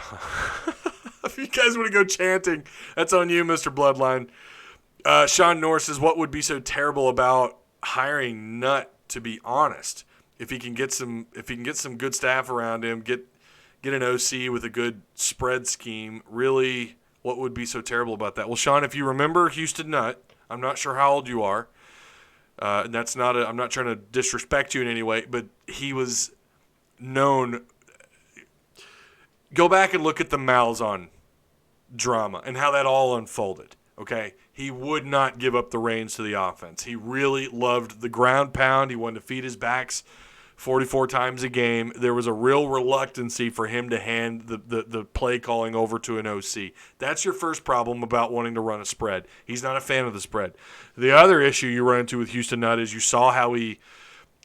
If you guys want to go chanting, that's on you, Mr. Bloodline. Sean Norris says, what would be so terrible about hiring Nutt, to be honest? If he can get some good staff around him, get an OC with a good spread scheme, really What would be so terrible about that? Well, Sean, if you remember Houston Nutt, I'm not sure how old you are. And that's not I'm not trying to disrespect you in any way, but he was known. Go back and look at the Malzahn drama and how that all unfolded. Okay, he would not give up the reins to the offense. He really loved the ground pound. He wanted to feed his backs 44 times a game. There was a real reluctancy for him to hand the play calling over to an OC. That's your first problem about wanting to run a spread. He's not a fan of the spread. The other issue you run into with Houston Nutt is you saw how he,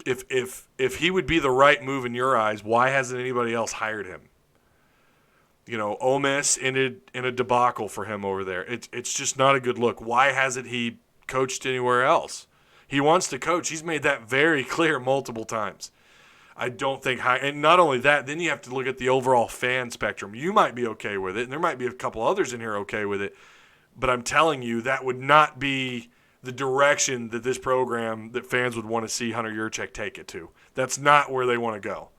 if he would be the right move in your eyes, why hasn't anybody else hired him? You know, Ole Miss ended in a debacle for him over there. It's just not a good look. Why hasn't he coached anywhere else? He wants to coach. He's made that very clear multiple times. I don't think and not only that, then you have to look at the overall fan spectrum. You might be okay with it, and there might be a couple others in here okay with it, but I'm telling you that would not be the direction that this program, that fans would want to see Hunter Yurchek take it to. That's not where they want to go.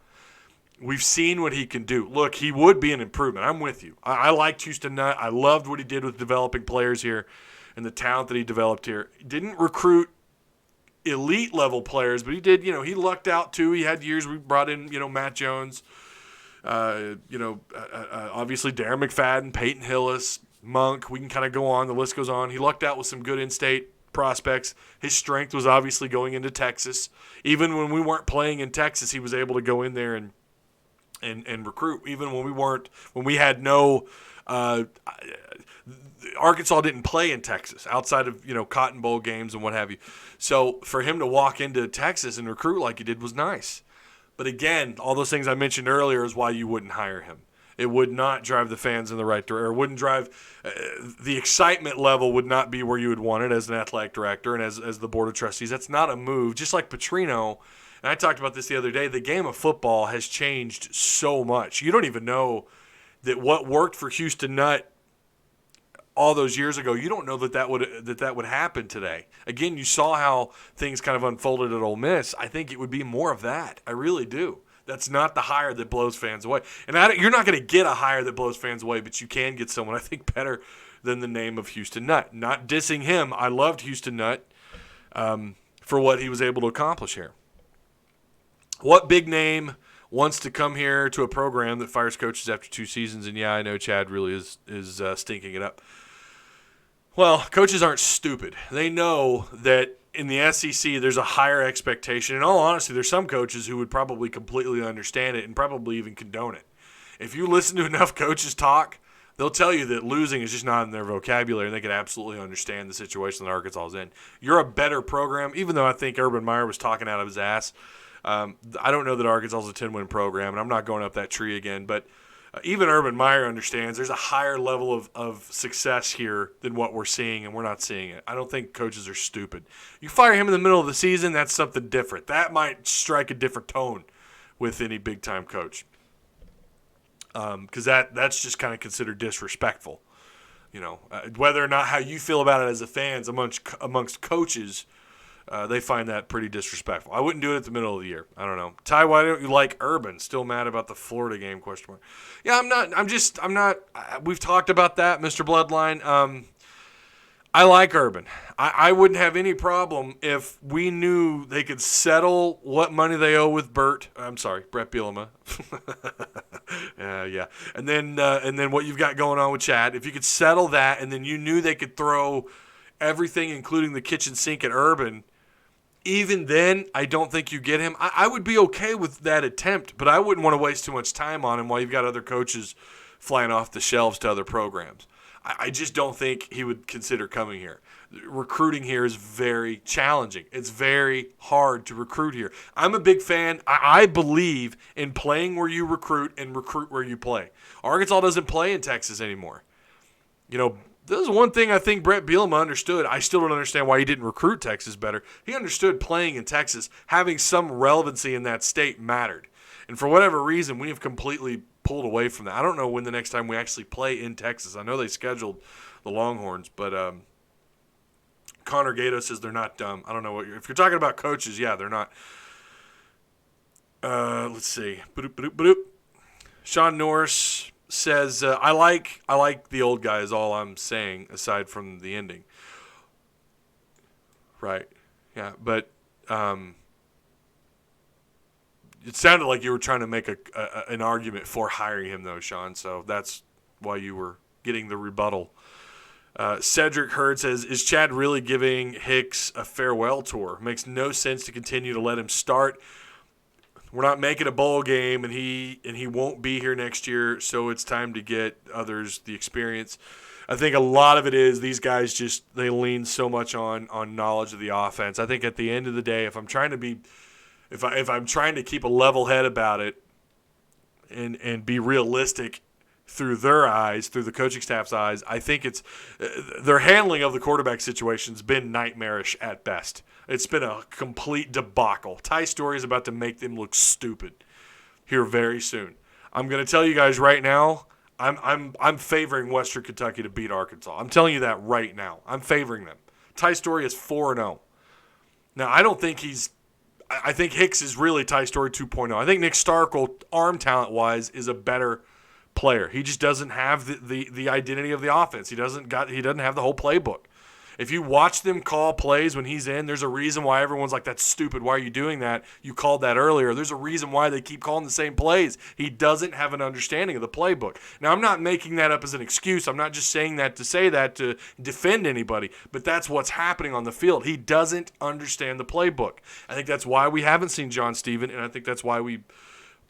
We've seen what he can do. Look, he would be an improvement. I'm with you. I liked Houston Nutt. I loved what he did with developing players here and the talent that he developed here. He didn't recruit elite level players, but he did, he lucked out too. He had years we brought in, Matt Jones, obviously Darren McFadden, Peyton Hillis, Monk. We can kind of go on. The list goes on. He lucked out with some good in-state prospects. His strength was obviously going into Texas. Even when we weren't playing in Texas, he was able to go in there and recruit. Even when we had no Arkansas didn't play in Texas outside of, Cotton Bowl games and what have you. So for him to walk into Texas and recruit like he did was nice. But again, all those things I mentioned earlier is why you wouldn't hire him. It would not drive the fans in the right direction, or wouldn't drive the excitement level would not be where you would want it as an athletic director and as the board of trustees. That's not a move. Just like Petrino, and I talked about this the other day, the game of football has changed so much. You don't even know that what worked for Houston Nutt all those years ago, you don't know that would happen today. Again, you saw how things kind of unfolded at Ole Miss. I think it would be more of that. I really do. That's not the hire that blows fans away. And you're not going to get a hire that blows fans away, but you can get someone, I think, better than the name of Houston Nutt. Not dissing him. I loved Houston Nutt for what he was able to accomplish here. What big name wants to come here to a program that fires coaches after 2 seasons? And, yeah, I know Chad really is stinking it up. Well, coaches aren't stupid. They know that in the SEC there's a higher expectation. In all honesty, there's some coaches who would probably completely understand it and probably even condone it. If you listen to enough coaches talk, they'll tell you that losing is just not in their vocabulary, and they can absolutely understand the situation that Arkansas is in. You're a better program, even though I think Urban Meyer was talking out of his ass. I don't know that Arkansas is a 10-win program, and I'm not going up that tree again, but even Urban Meyer understands there's a higher level of success here than what we're seeing, and we're not seeing it. I don't think coaches are stupid. You fire him in the middle of the season, that's something different. That might strike a different tone with any big-time coach, because that's just kind of considered disrespectful. Whether or not how you feel about it as a fans amongst coaches, they find that pretty disrespectful. I wouldn't do it at the middle of the year. I don't know. Ty, why don't you like Urban? Still mad about the Florida game, question mark. Yeah, I'm not. We've talked about that, Mr. Bloodline. I like Urban. I wouldn't have any problem if we knew they could settle what money they owe with Brett Bielema. Yeah. And then what you've got going on with Chad. If you could settle that, and then you knew they could throw everything, including the kitchen sink, at Urban, even then, I don't think you get him. I would be okay with that attempt, but I wouldn't want to waste too much time on him while you've got other coaches flying off the shelves to other programs. I just don't think he would consider coming here. Recruiting here is very challenging. It's very hard to recruit here. I'm a big fan. I believe in playing where you recruit and recruit where you play. Arkansas doesn't play in Texas anymore. This is one thing I think Brett Bielema understood. I still don't understand why he didn't recruit Texas better. He understood playing in Texas, having some relevancy in that state mattered. And for whatever reason, we have completely pulled away from that. I don't know when the next time we actually play in Texas. I know they scheduled the Longhorns, but Connor Gato says they're not dumb. I don't know if you're talking about coaches, yeah, they're not. Let's see. Sean Norris. says, I like the old guy is all I'm saying, aside from the ending. Right. Yeah, but it sounded like you were trying to make an argument for hiring him, though, Sean, so that's why you were getting the rebuttal. Cedric Hurd says, is Chad really giving Hicks a farewell tour? Makes no sense to continue to let him start. We're not making a bowl game, and he won't be here next year, so it's time to get others the experience. I think a lot of it is these guys they lean so much on knowledge of the offense. I think at the end of the day, if I'm trying to keep a level head about it and be realistic through their eyes, through the coaching staff's eyes, I think it's their handling of the quarterback situation's been nightmarish at best. It's been a complete debacle. Ty Storey is about to make them look stupid here very soon. I'm going to tell you guys right now, I'm favoring Western Kentucky to beat Arkansas. I'm telling you that right now. I'm favoring them. Ty Storey is 4-0. Now, I think Hicks is really Ty Storey 2.0. I think Nick Starkel, arm talent-wise, is a better player. He just doesn't have the identity of the offense. He doesn't have the whole playbook. If you watch them call plays when he's in, there's a reason why everyone's like, that's stupid. Why are you doing that? You called that earlier. There's a reason why they keep calling the same plays. He doesn't have an understanding of the playbook. Now, I'm not making that up as an excuse. I'm not just saying that to say that to defend anybody, but that's what's happening on the field. He doesn't understand the playbook. I think that's why we haven't seen John Steven, and I think that's why we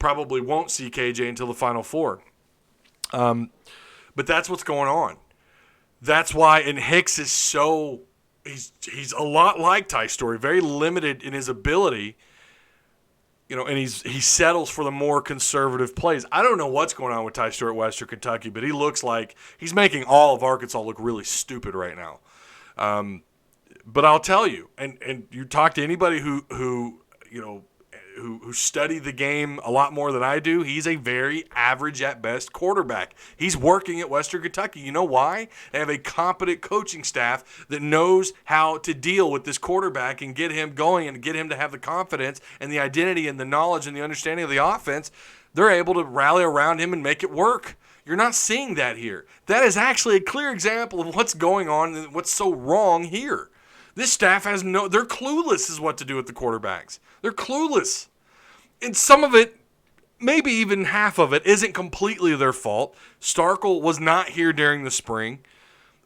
probably won't see KJ until the Final Four. But that's what's going on. That's why, and Hicks is he's a lot like Ty Storey, very limited in his ability, and he settles for the more conservative plays. I don't know what's going on with Ty Storey at Western Kentucky, but he looks like he's making all of Arkansas look really stupid right now. But I'll tell you, and you talk to anybody who study the game a lot more than I do, he's a very average at best quarterback. He's working at Western Kentucky. You know why? They have a competent coaching staff that knows how to deal with this quarterback and get him going and get him to have the confidence and the identity and the knowledge and the understanding of the offense. They're able to rally around him and make it work. You're not seeing that here. That is actually a clear example of what's going on and what's so wrong here. This staff they're clueless as what to do with the quarterbacks. They're clueless. And some of it, maybe even half of it, isn't completely their fault. Starkel was not here during the spring.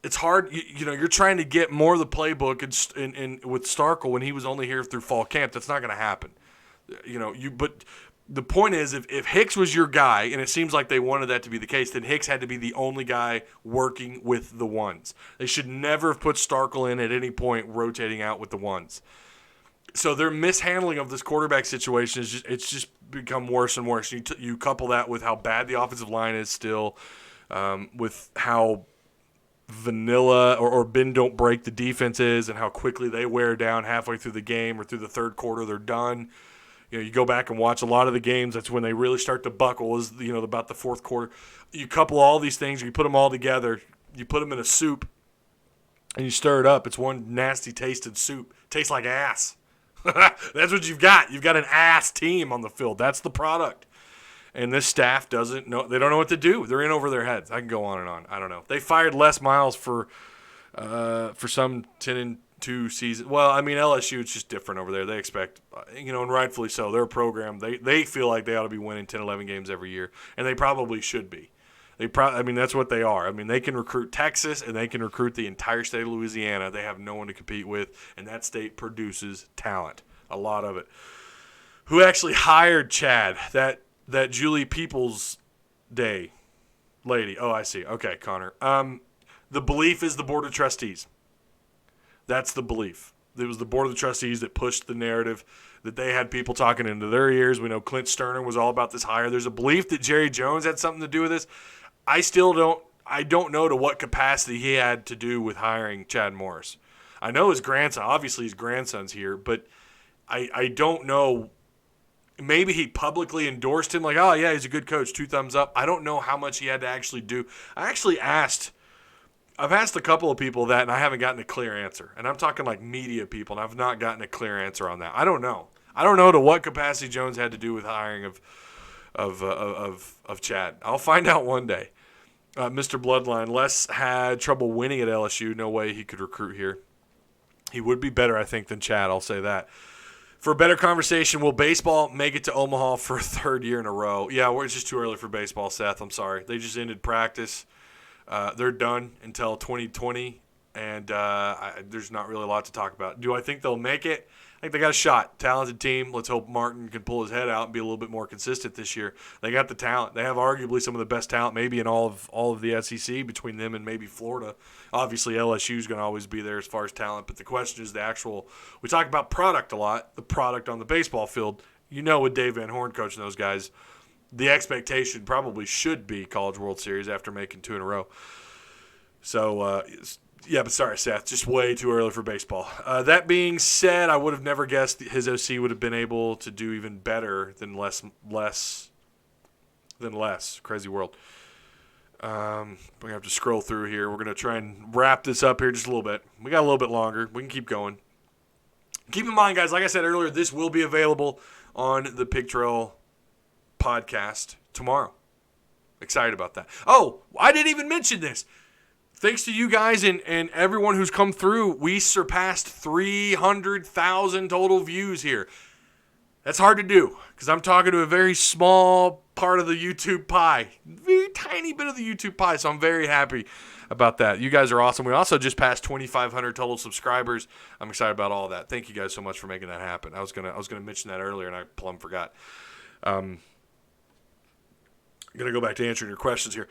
It's hard, you're trying to get more of the playbook in with Starkel when he was only here through fall camp. That's not going to happen. But the point is, if Hicks was your guy, and it seems like they wanted that to be the case, then Hicks had to be the only guy working with the ones. They should never have put Starkel in at any point rotating out with the ones. So their mishandling of this quarterback situation it's just become worse and worse. You couple that with how bad the offensive line is still, with how vanilla or bend don't break the defense is, and how quickly they wear down halfway through the game or through the third quarter. They're done. You go back and watch a lot of the games. That's when they really start to buckle. Is about the fourth quarter. You couple all these things. You put them all together. You put them in a soup, and you stir it up. It's one nasty tasted soup. Tastes like ass. That's what you've got. You've got an ass team on the field. That's the product. And this staff doesn't know. They don't know what to do. They're in over their heads. I can go on and on. I don't know. They fired Les Miles for some 10-2 season. Well, I mean, LSU, it's just different over there. They expect, and rightfully so. Their program, they feel like they ought to be winning 10, 11 games every year, and they probably should be. That's what they are. I mean, they can recruit Texas, and they can recruit the entire state of Louisiana. They have no one to compete with, and that state produces talent, a lot of it. Who actually hired Chad? That Julie Peoples Day lady. Oh, I see. Okay, Connor. The belief is the Board of Trustees. That's the belief. It was the Board of the Trustees that pushed the narrative, that they had people talking into their ears. We know Clint Sterner was all about this hire. There's a belief that Jerry Jones had something to do with this. I don't know to what capacity he had to do with hiring Chad Morris. I know his grandson, obviously his grandson's here, but I don't know. Maybe he publicly endorsed him like, oh, yeah, he's a good coach, 2 thumbs up. I don't know how much he had to actually do. I've asked a couple of people that, and I haven't gotten a clear answer. And I'm talking like media people, and I've not gotten a clear answer on that. I don't know. I don't know to what capacity Jones had to do with hiring of Chad. I'll find out one day. Mr. Bloodline, Les had trouble winning at LSU. No way he could recruit here. He would be better, I think, than Chad. I'll say that. For a better conversation, will baseball make it to Omaha for a third year in a row? Yeah, it's just too early for baseball, Seth. I'm sorry. They just ended practice. They're done until 2020, and there's not really a lot to talk about. Do I think they'll make it? I think they got a shot. Talented team. Let's hope Martin can pull his head out and be a little bit more consistent this year. They got the talent. They have arguably some of the best talent maybe in all of the SEC between them and maybe Florida. Obviously, LSU is going to always be there as far as talent, but the question is the actual – we talk about product a lot, the product on the baseball field. You know, with Dave Van Horn coaching those guys, the expectation probably should be College World Series after making 2 in a row. So, yeah, but sorry, Seth, just way too early for baseball. That being said, I would have never guessed his OC would have been able to do even better than less. Crazy world. We're going to have to scroll through here. We're going to try and wrap this up here just a little bit. We got a little bit longer. We can keep going. Keep in mind, guys, like I said earlier, this will be available on the Pig Trail podcast tomorrow. Excited about that. Oh, I didn't even mention this. Thanks to you guys and everyone who's come through, we surpassed 300,000 total views here. That's hard to do because I'm talking to a very small part of the YouTube pie. Very tiny bit of the YouTube pie, so I'm very happy about that. You guys are awesome. We also just passed 2,500 total subscribers. I'm excited about all that. Thank you guys so much for making that happen. I was gonna mention that earlier, and I plumb forgot. I'm going to go back to answering your questions here.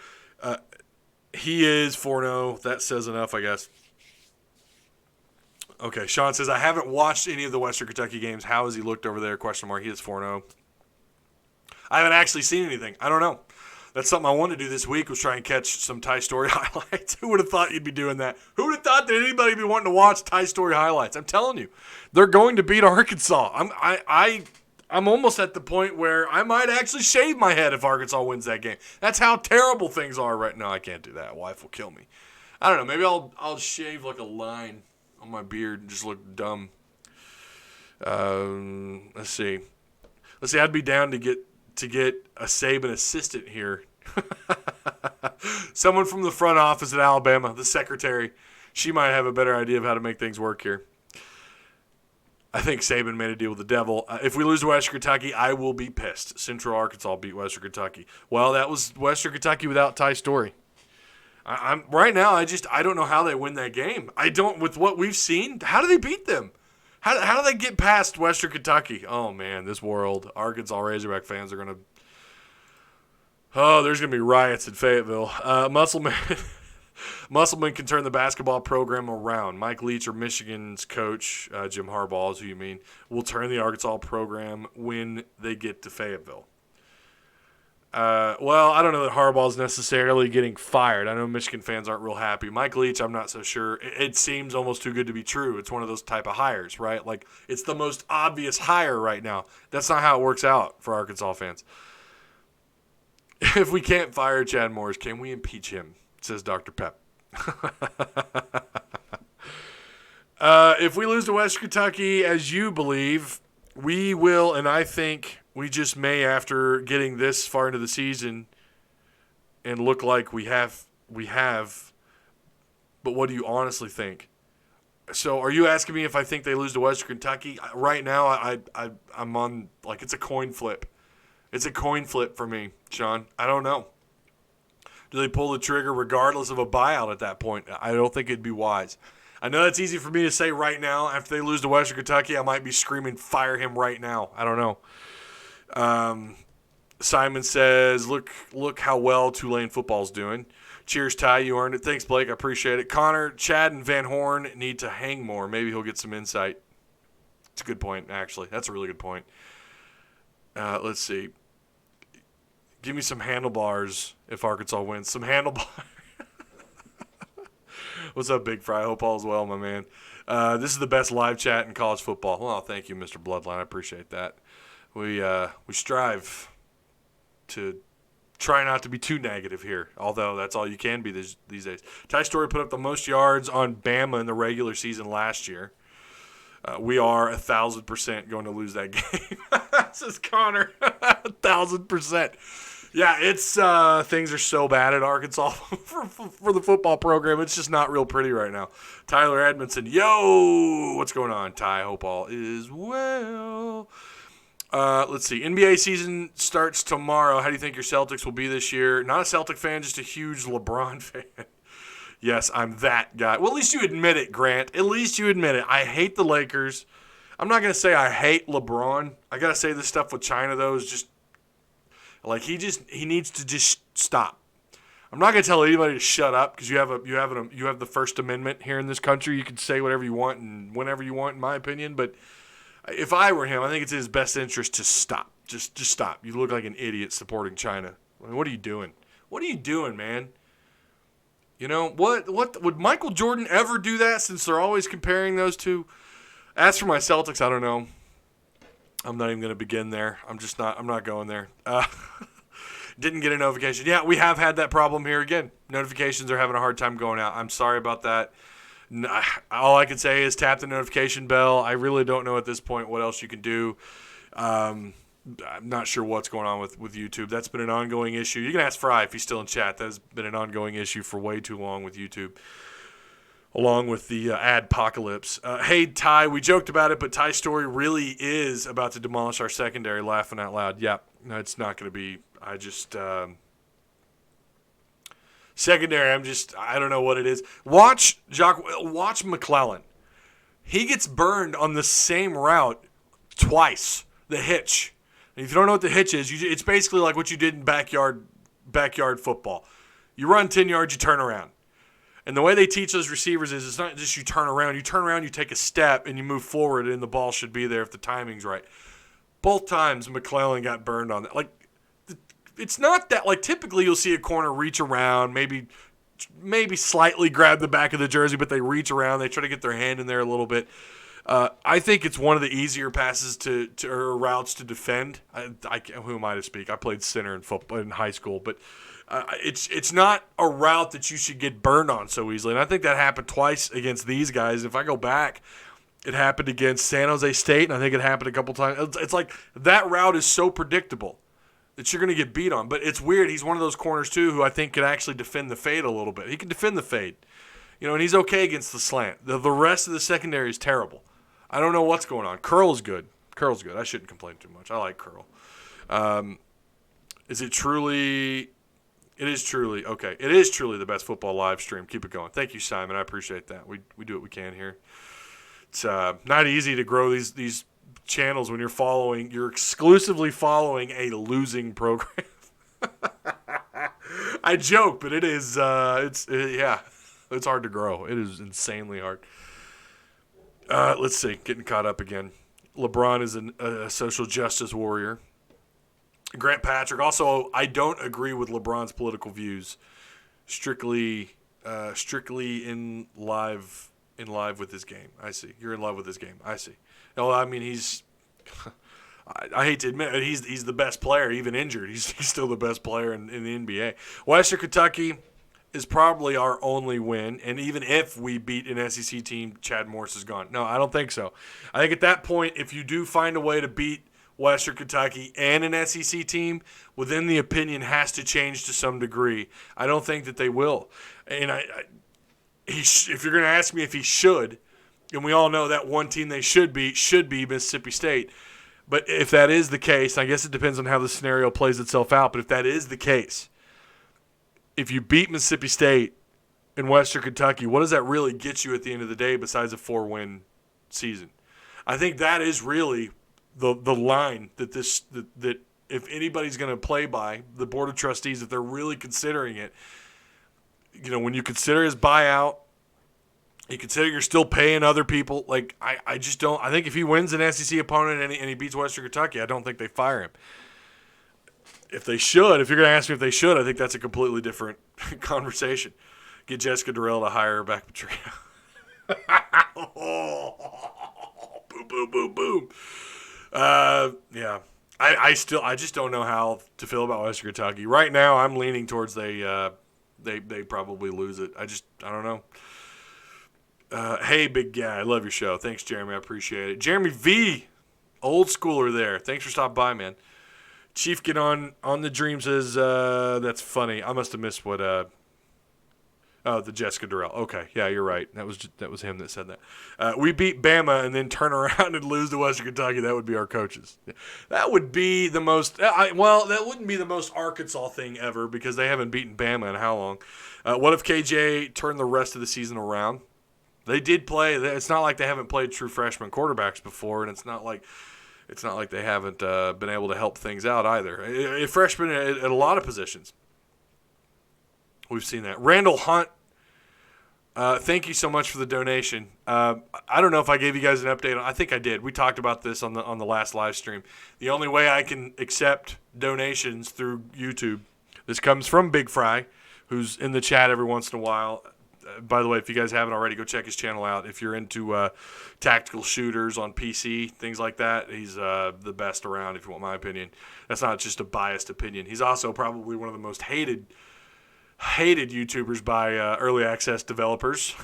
He is 4-0. That says enough, I guess. Okay, Sean says, I haven't watched any of the Western Kentucky games. How has he looked over there? Question mark. He is 4-0. I haven't actually seen anything. I don't know. That's something I wanted to do this week, was try and catch some Ty Story highlights. Who would have thought you'd be doing that? Who would have thought that anybody would be wanting to watch Ty Story highlights? I'm telling you, they're going to beat Arkansas. I'm almost at the point where I might actually shave my head if Arkansas wins that game. That's how terrible things are right now. I can't do that. Wife will kill me. I don't know. Maybe I'll shave like a line on my beard and just look dumb. Let's see. I'd be down to get a Saban assistant here. Someone from the front office at Alabama, the secretary. She might have a better idea of how to make things work here. I think Saban made a deal with the devil. If we lose to Western Kentucky, I will be pissed. Central Arkansas beat Western Kentucky. Well, that was Western Kentucky without Ty Story. I'm right now. I don't know how they win that game. I don't, with what we've seen. How do they beat them? How do they get past Western Kentucky? Oh man, this world. Arkansas Razorback fans are gonna. Oh, there's gonna be riots in Fayetteville. Musselman can turn the basketball program around. Mike Leach, or Michigan's coach, Jim Harbaugh is who you mean, will turn the Arkansas program when they get to Fayetteville. Well, I don't know that Harbaugh's necessarily getting fired. I know Michigan fans aren't real happy. Mike Leach, I'm not so sure. It seems almost too good to be true. It's one of those type of hires, right? Like, it's the most obvious hire right now. That's not how it works out for Arkansas fans. If we can't fire Chad Morris, can we impeach him? Says Dr. Pep. If we lose to Western Kentucky, as you believe, we will, and I think we just may, after getting this far into the season and look like we have. But what do you honestly think? So are you asking me if I think they lose to Western Kentucky? Right now, I'm on, like, it's a coin flip. It's a coin flip for me, Sean. I don't know. Do they pull the trigger regardless of a buyout at that point? I don't think it'd be wise. I know that's easy for me to say right now. After they lose to Western Kentucky, I might be screaming, fire him right now. I don't know. Simon says, look how well Tulane football's doing. Cheers, Ty. You earned it. Thanks, Blake. I appreciate it. Connor, Chad, and Van Horn need to hang more. Maybe he'll get some insight. It's a good point, actually. That's a really good point. Let's see. Give me some handlebars if Arkansas wins. Some handlebars. What's up, Big Fry? Hope all is well, my man. This is the best live chat in college football. Well, thank you, Mr. Bloodline. I appreciate that. We strive to try not to be too negative here, although that's all you can be these days. Ty Story put up the most yards on Bama in the regular season last year. We are 1,000% going to lose that game. Says Connor. 1,000%. Yeah, it's things are so bad at Arkansas for the football program. It's just not real pretty right now. Tyler Edmonson, yo, what's going on, Ty? Hope all is well. Let's see. NBA season starts tomorrow. How do you think your Celtics will be this year? Not a Celtic fan, just a huge LeBron fan. Yes, I'm that guy. Well, at least you admit it, Grant. At least you admit it. I hate the Lakers. I'm not going to say I hate LeBron. I got to say this stuff with China, though, is just like he needs to just stop. I'm not going to tell anybody to shut up because you have the First Amendment here in this country. You can say whatever you want and whenever you want, in my opinion. But if I were him, I think it's in his best interest to stop. Just stop. You look like an idiot supporting China. I mean, what are you doing? What are you doing, man? You know, what would Michael Jordan ever do that since they're always comparing those two? As for my Celtics, I don't know. I'm not even going to begin there. I'm not going there. Didn't get a notification. Yeah, we have had that problem here again. Notifications are having a hard time going out. I'm sorry about that. All I can say is tap the notification bell. I really don't know at this point what else you can do. I'm not sure what's going on with YouTube. That's been an ongoing issue. You can ask Fry if he's still in chat. That's been an ongoing issue for way too long with YouTube, along with the adpocalypse. Hey, Ty, we joked about it, but Ty's story really is about to demolish our secondary, laughing out loud. Yeah, no, it's not going to be. I just secondary, I don't know what it is. Watch McClellan. He gets burned on the same route twice, the hitch. And if you don't know what the hitch is, it's basically like what you did in backyard football. You run 10 yards, you turn around. And the way they teach those receivers is it's not just you turn around. You turn around, you take a step, and you move forward, and the ball should be there if the timing's right. Both times McClellan got burned on that. Like, it's not that, like, typically you'll see a corner reach around, maybe slightly grab the back of the jersey, but they reach around, they try to get their hand in there a little bit. I think it's one of the easier passes or routes to defend. Who am I to speak? I played center in football in high school, but it's not a route that you should get burned on so easily. And I think that happened twice against these guys. If I go back, it happened against San Jose State, and I think it happened a couple times. It's like that route is so predictable that you're going to get beat on. But it's weird. He's one of those corners, too, who I think could actually defend the fade a little bit. He can defend the fade. You know, and he's okay against the slant. The rest of the secondary is terrible. I don't know what's going on. Curl is good. I shouldn't complain too much. I like Curl. Is it truly... It is truly, okay. It is truly the best football live stream. Keep it going. Thank you, Simon. I appreciate that. We do what we can here. It's not easy to grow these channels when you're exclusively following a losing program. I joke, but it is it's hard to grow. It is insanely hard. Let's see, getting caught up again. LeBron is a social justice warrior. Grant Patrick. Also, I don't agree with LeBron's political views. Strictly in live with his game. I see. You're in love with his game. I see. No, I mean he's. I hate to admit it, he's the best player, even injured. He's still the best player in the NBA. Western Kentucky is probably our only win, and even if we beat an SEC team, Chad Morris is gone. No, I don't think so. I think at that point, if you do find a way to beat Western Kentucky and an SEC team, well, then the opinion has to change to some degree. I don't think that they will. And if you're going to ask me if he should, and we all know that one team they should be Mississippi State. But if that is the case, I guess it depends on how the scenario plays itself out. But if that is the case, if you beat Mississippi State and Western Kentucky, what does that really get you at the end of the day besides a 4-win season? I think that is really the line that if anybody's going to play by, the Board of Trustees, if they're really considering it, you know, when you consider his buyout, you consider you're still paying other people. Like, I just don't. I think if he wins an SEC opponent and he beats Western Kentucky, I don't think they fire him. If they should, if you're going to ask me if they should, I think that's a completely different conversation. Get Jessica Durrell to hire Rebecca Petrino. Boom, boom, boom, boom. Yeah. I just don't know how to feel about Western Kentucky. Right now, I'm leaning towards they probably lose it. I don't know. Hey, big guy, I love your show. Thanks, Jeremy. I appreciate it. Jeremy V Old schooler there. Thanks for stopping by, man. Chief Get on the Dream says, that's funny. I must have missed what, the Jessica Durrell. Okay, yeah, you're right. That was him that said that. We beat Bama and then turn around and lose to Western Kentucky. That would be our coaches. That would be the most, that wouldn't be the most Arkansas thing ever because they haven't beaten Bama in how long? What if KJ turned the rest of the season around? They did play. It's not like they haven't played true freshman quarterbacks before, and it's not like they haven't been able to help things out either. Freshmen at a lot of positions. We've seen that. Randall Hunt, thank you so much for the donation. I don't know if I gave you guys an update. I think I did. We talked about this on the last live stream. The only way I can accept donations through YouTube, this comes from Big Fry, who's in the chat every once in a while. By the way, if you guys haven't already, go check his channel out. If you're into tactical shooters on PC, things like that, he's the best around, if you want my opinion. That's not just a biased opinion. He's also probably one of the most hated YouTubers by early access developers.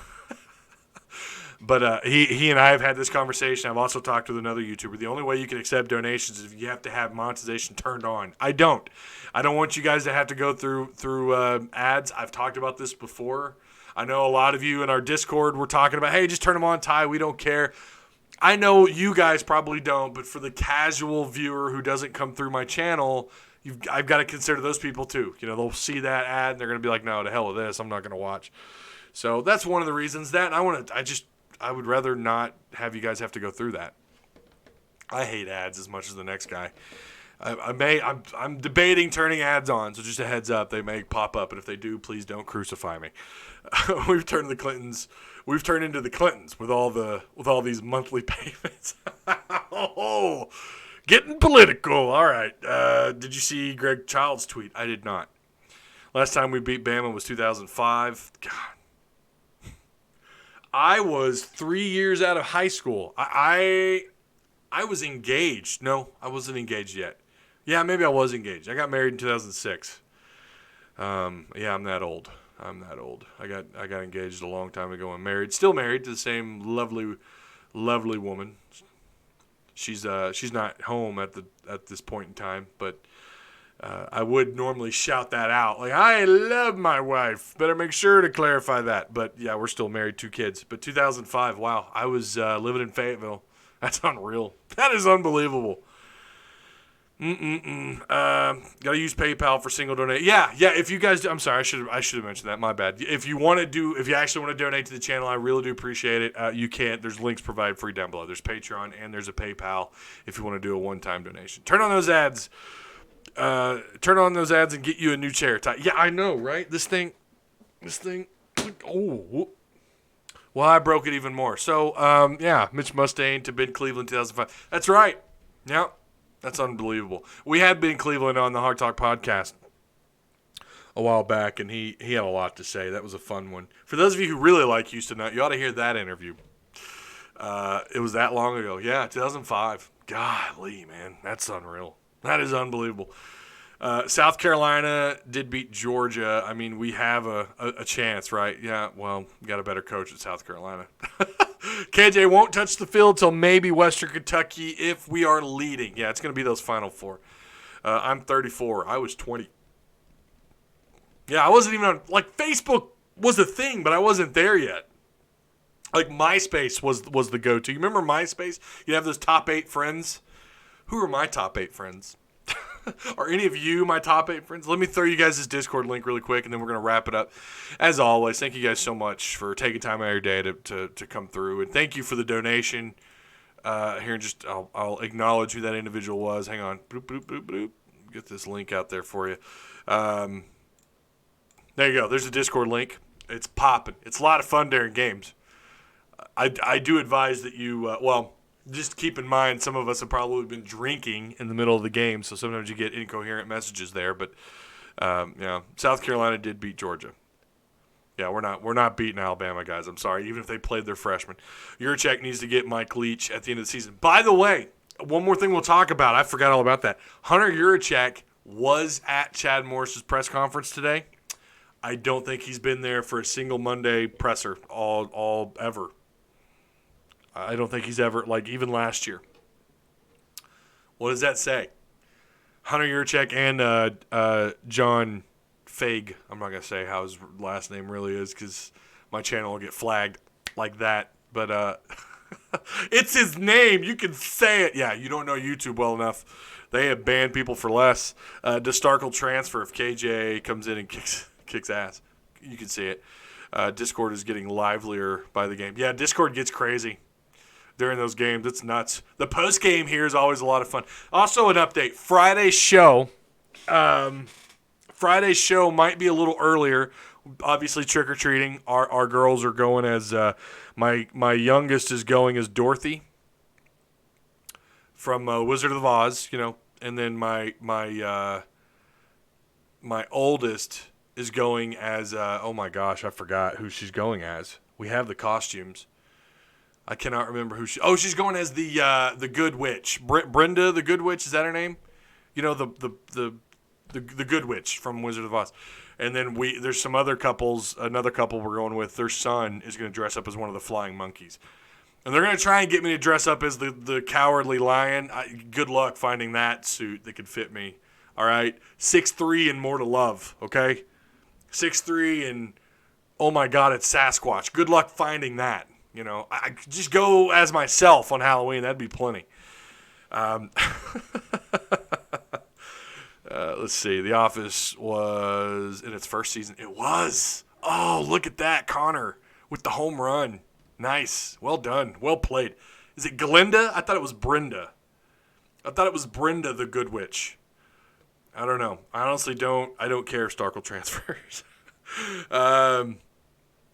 But he and I have had this conversation. I've also talked with another YouTuber. The only way you can accept donations is if you have to have monetization turned on. I don't want you guys to have to go through ads. I've talked about this before. I know a lot of you in our Discord were talking about, hey, just turn them on, Ty. We don't care. I know you guys probably don't, but for the casual viewer who doesn't come through my channel, I've got to consider those people too. You know, they'll see that ad and they're going to be like, no, to hell with this. I'm not going to watch. So that's one of the reasons that I would rather not have you guys have to go through that. I hate ads as much as the next guy. I'm debating turning ads on, so just a heads up, they may pop up, and if they do, please don't crucify me. We've turned into the Clintons with all these monthly payments. Oh, getting political. All right. Did you see Greg Child's tweet? I did not. Last time we beat Bama was 2005. God. I was 3 years out of high school. I was engaged. No, I wasn't engaged yet. Yeah, maybe I was engaged. I got married in 2006. Yeah, I'm that old. I got engaged a long time ago and married. Still married to the same lovely woman. She's not home at this point in time, but I would normally shout that out. Like, I love my wife. Better make sure to clarify that. But yeah, we're still married, 2 kids. But 2005, wow, I was living in Fayetteville. That's unreal. That is unbelievable. Gotta use PayPal for single donate. Yeah. If you guys do, I'm sorry, I should have mentioned that. My bad. If you actually want to donate to the channel, I really do appreciate it. You can. There's links provided for you down below. There's Patreon and there's a PayPal if you want to do a one-time donation. Turn on those ads. And get you a new chair. Yeah, I know, right? This thing. Oh. Well, I broke it even more. So, yeah, Mitch Mustaine to Ben Cleveland 2005. That's right. Yeah, that's unbelievable. We had Ben Cleveland on the Hard Talk podcast a while back, and he had a lot to say. That was a fun one. For those of you who really like Houston Nutt, you ought to hear that interview. It was that long ago. Yeah, 2005. Golly, man, that's unreal. That is unbelievable. South Carolina did beat Georgia. I mean, we have a chance, right? Yeah, well, we got a better coach at South Carolina. KJ won't touch the field till maybe Western Kentucky if we are leading. Yeah, it's going to be those Final Four. I'm 34. I was 20. Yeah, I wasn't even on, like, Facebook was a thing, but I wasn't there yet. Like, MySpace was the go-to. You remember MySpace? You'd have those top 8 friends. Who are my top 8 friends? Are any of you my top 8 friends? Let me throw you guys this Discord link really quick, and then we're going to wrap it up. As always, thank you guys so much for taking time out of your day to come through. And thank you for the donation. Here, I'll acknowledge who that individual was. Hang on. Boop, boop, boop, boop. Get this link out there for you. There you go. There's a Discord link. It's popping. It's a lot of fun during games. I do advise that you, just keep in mind, some of us have probably been drinking in the middle of the game, so sometimes you get incoherent messages there. But South Carolina did beat Georgia. Yeah, we're not beating Alabama, guys. I'm sorry, even if they played their freshmen. Yurchek needs to get Mike Leach at the end of the season. By the way, one more thing we'll talk about. I forgot all about that. Hunter Yurchek was at Chad Morris's press conference today. I don't think he's been there for a single Monday presser all ever. I don't think he's ever, like, even last year. What does that say? Hunter Yurchek and John Fag. I'm not going to say how his last name really is because my channel will get flagged like that. But it's his name. You can say it. Yeah, you don't know YouTube well enough. They have banned people for less. Distarkle transfer if KJ comes in and kicks ass. You can see it. Discord is getting livelier by the game. Yeah, Discord gets crazy during those games. It's nuts. The post game here is always a lot of fun. Also, an update: Friday's show. Friday's show might be a little earlier. Obviously, trick or treating. Our girls are going as my youngest is going as Dorothy from Wizard of Oz, and then my oldest is going as oh my gosh, I forgot who she's going as. We have the costumes. I cannot remember who she's going as the Good Witch. Brenda the Good Witch, is that her name? The Good Witch from Wizard of Oz. And then there's some other couples, another couple we're going with, their son is going to dress up as one of the flying monkeys. And they're going to try and get me to dress up as the cowardly lion. Good luck finding that suit that could fit me. All right? 6'3" and more to love, okay? 6'3" and, oh my God, it's Sasquatch. Good luck finding that. I could just go as myself on Halloween. That'd be plenty. Let's see. The Office was in its first season. It was. Oh, look at that. Connor with the home run. Nice. Well done. Well played. Is it Glinda? I thought it was Brenda. I thought it was Brenda the Good Witch. I don't know. I honestly don't. I don't care if Starkle transfers.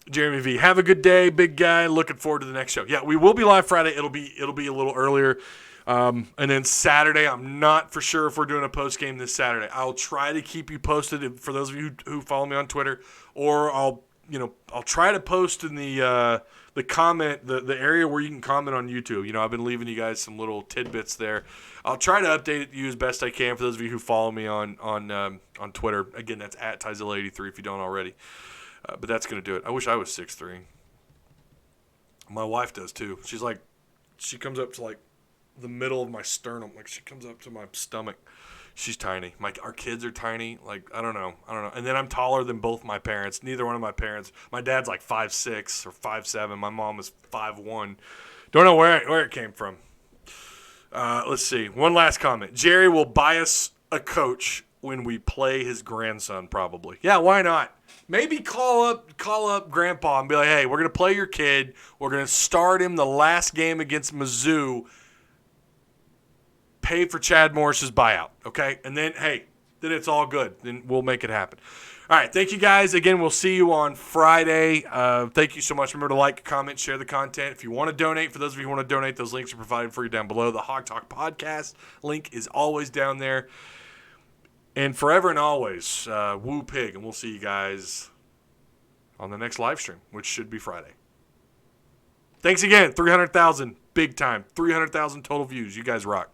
Jeremy V, have a good day, big guy. Looking forward to the next show. Yeah, we will be live Friday. It'll be a little earlier. And then Saturday, I'm not for sure if we're doing a post game this Saturday. I'll try to keep you posted for those of you who follow me on Twitter, or I'll try to post in the comment, the area where you can comment on YouTube. I've been leaving you guys some little tidbits there. I'll try to update you as best I can for those of you who follow me on Twitter. Again, that's at Tyzilla83 if you don't already. But that's going to do it. I wish I was 6'3". My wife does too. She comes up to the middle of my sternum. She comes up to my stomach. She's tiny. Our kids are tiny. I don't know. And then I'm taller than both my parents. Neither one of my parents. My dad's 5'6" or 5'7". My mom is 5'1". Don't know where it came from. Let's see. One last comment. Jerry will buy us a coach when we play his grandson, probably. Yeah, why not? Maybe call up Grandpa and be like, hey, we're going to play your kid. We're going to start him the last game against Mizzou. Pay for Chad Morris's buyout, okay? And then, hey, then it's all good. Then we'll make it happen. All right, thank you guys. Again, we'll see you on Friday. Thank you so much. Remember to like, comment, share the content. If you want to donate, for those of you who want to donate, those links are provided for you down below. The Hawk Talk podcast link is always down there. And forever and always, woo pig. And we'll see you guys on the next live stream, which should be Friday. Thanks again. 300,000, big time. 300,000 total views. You guys rock.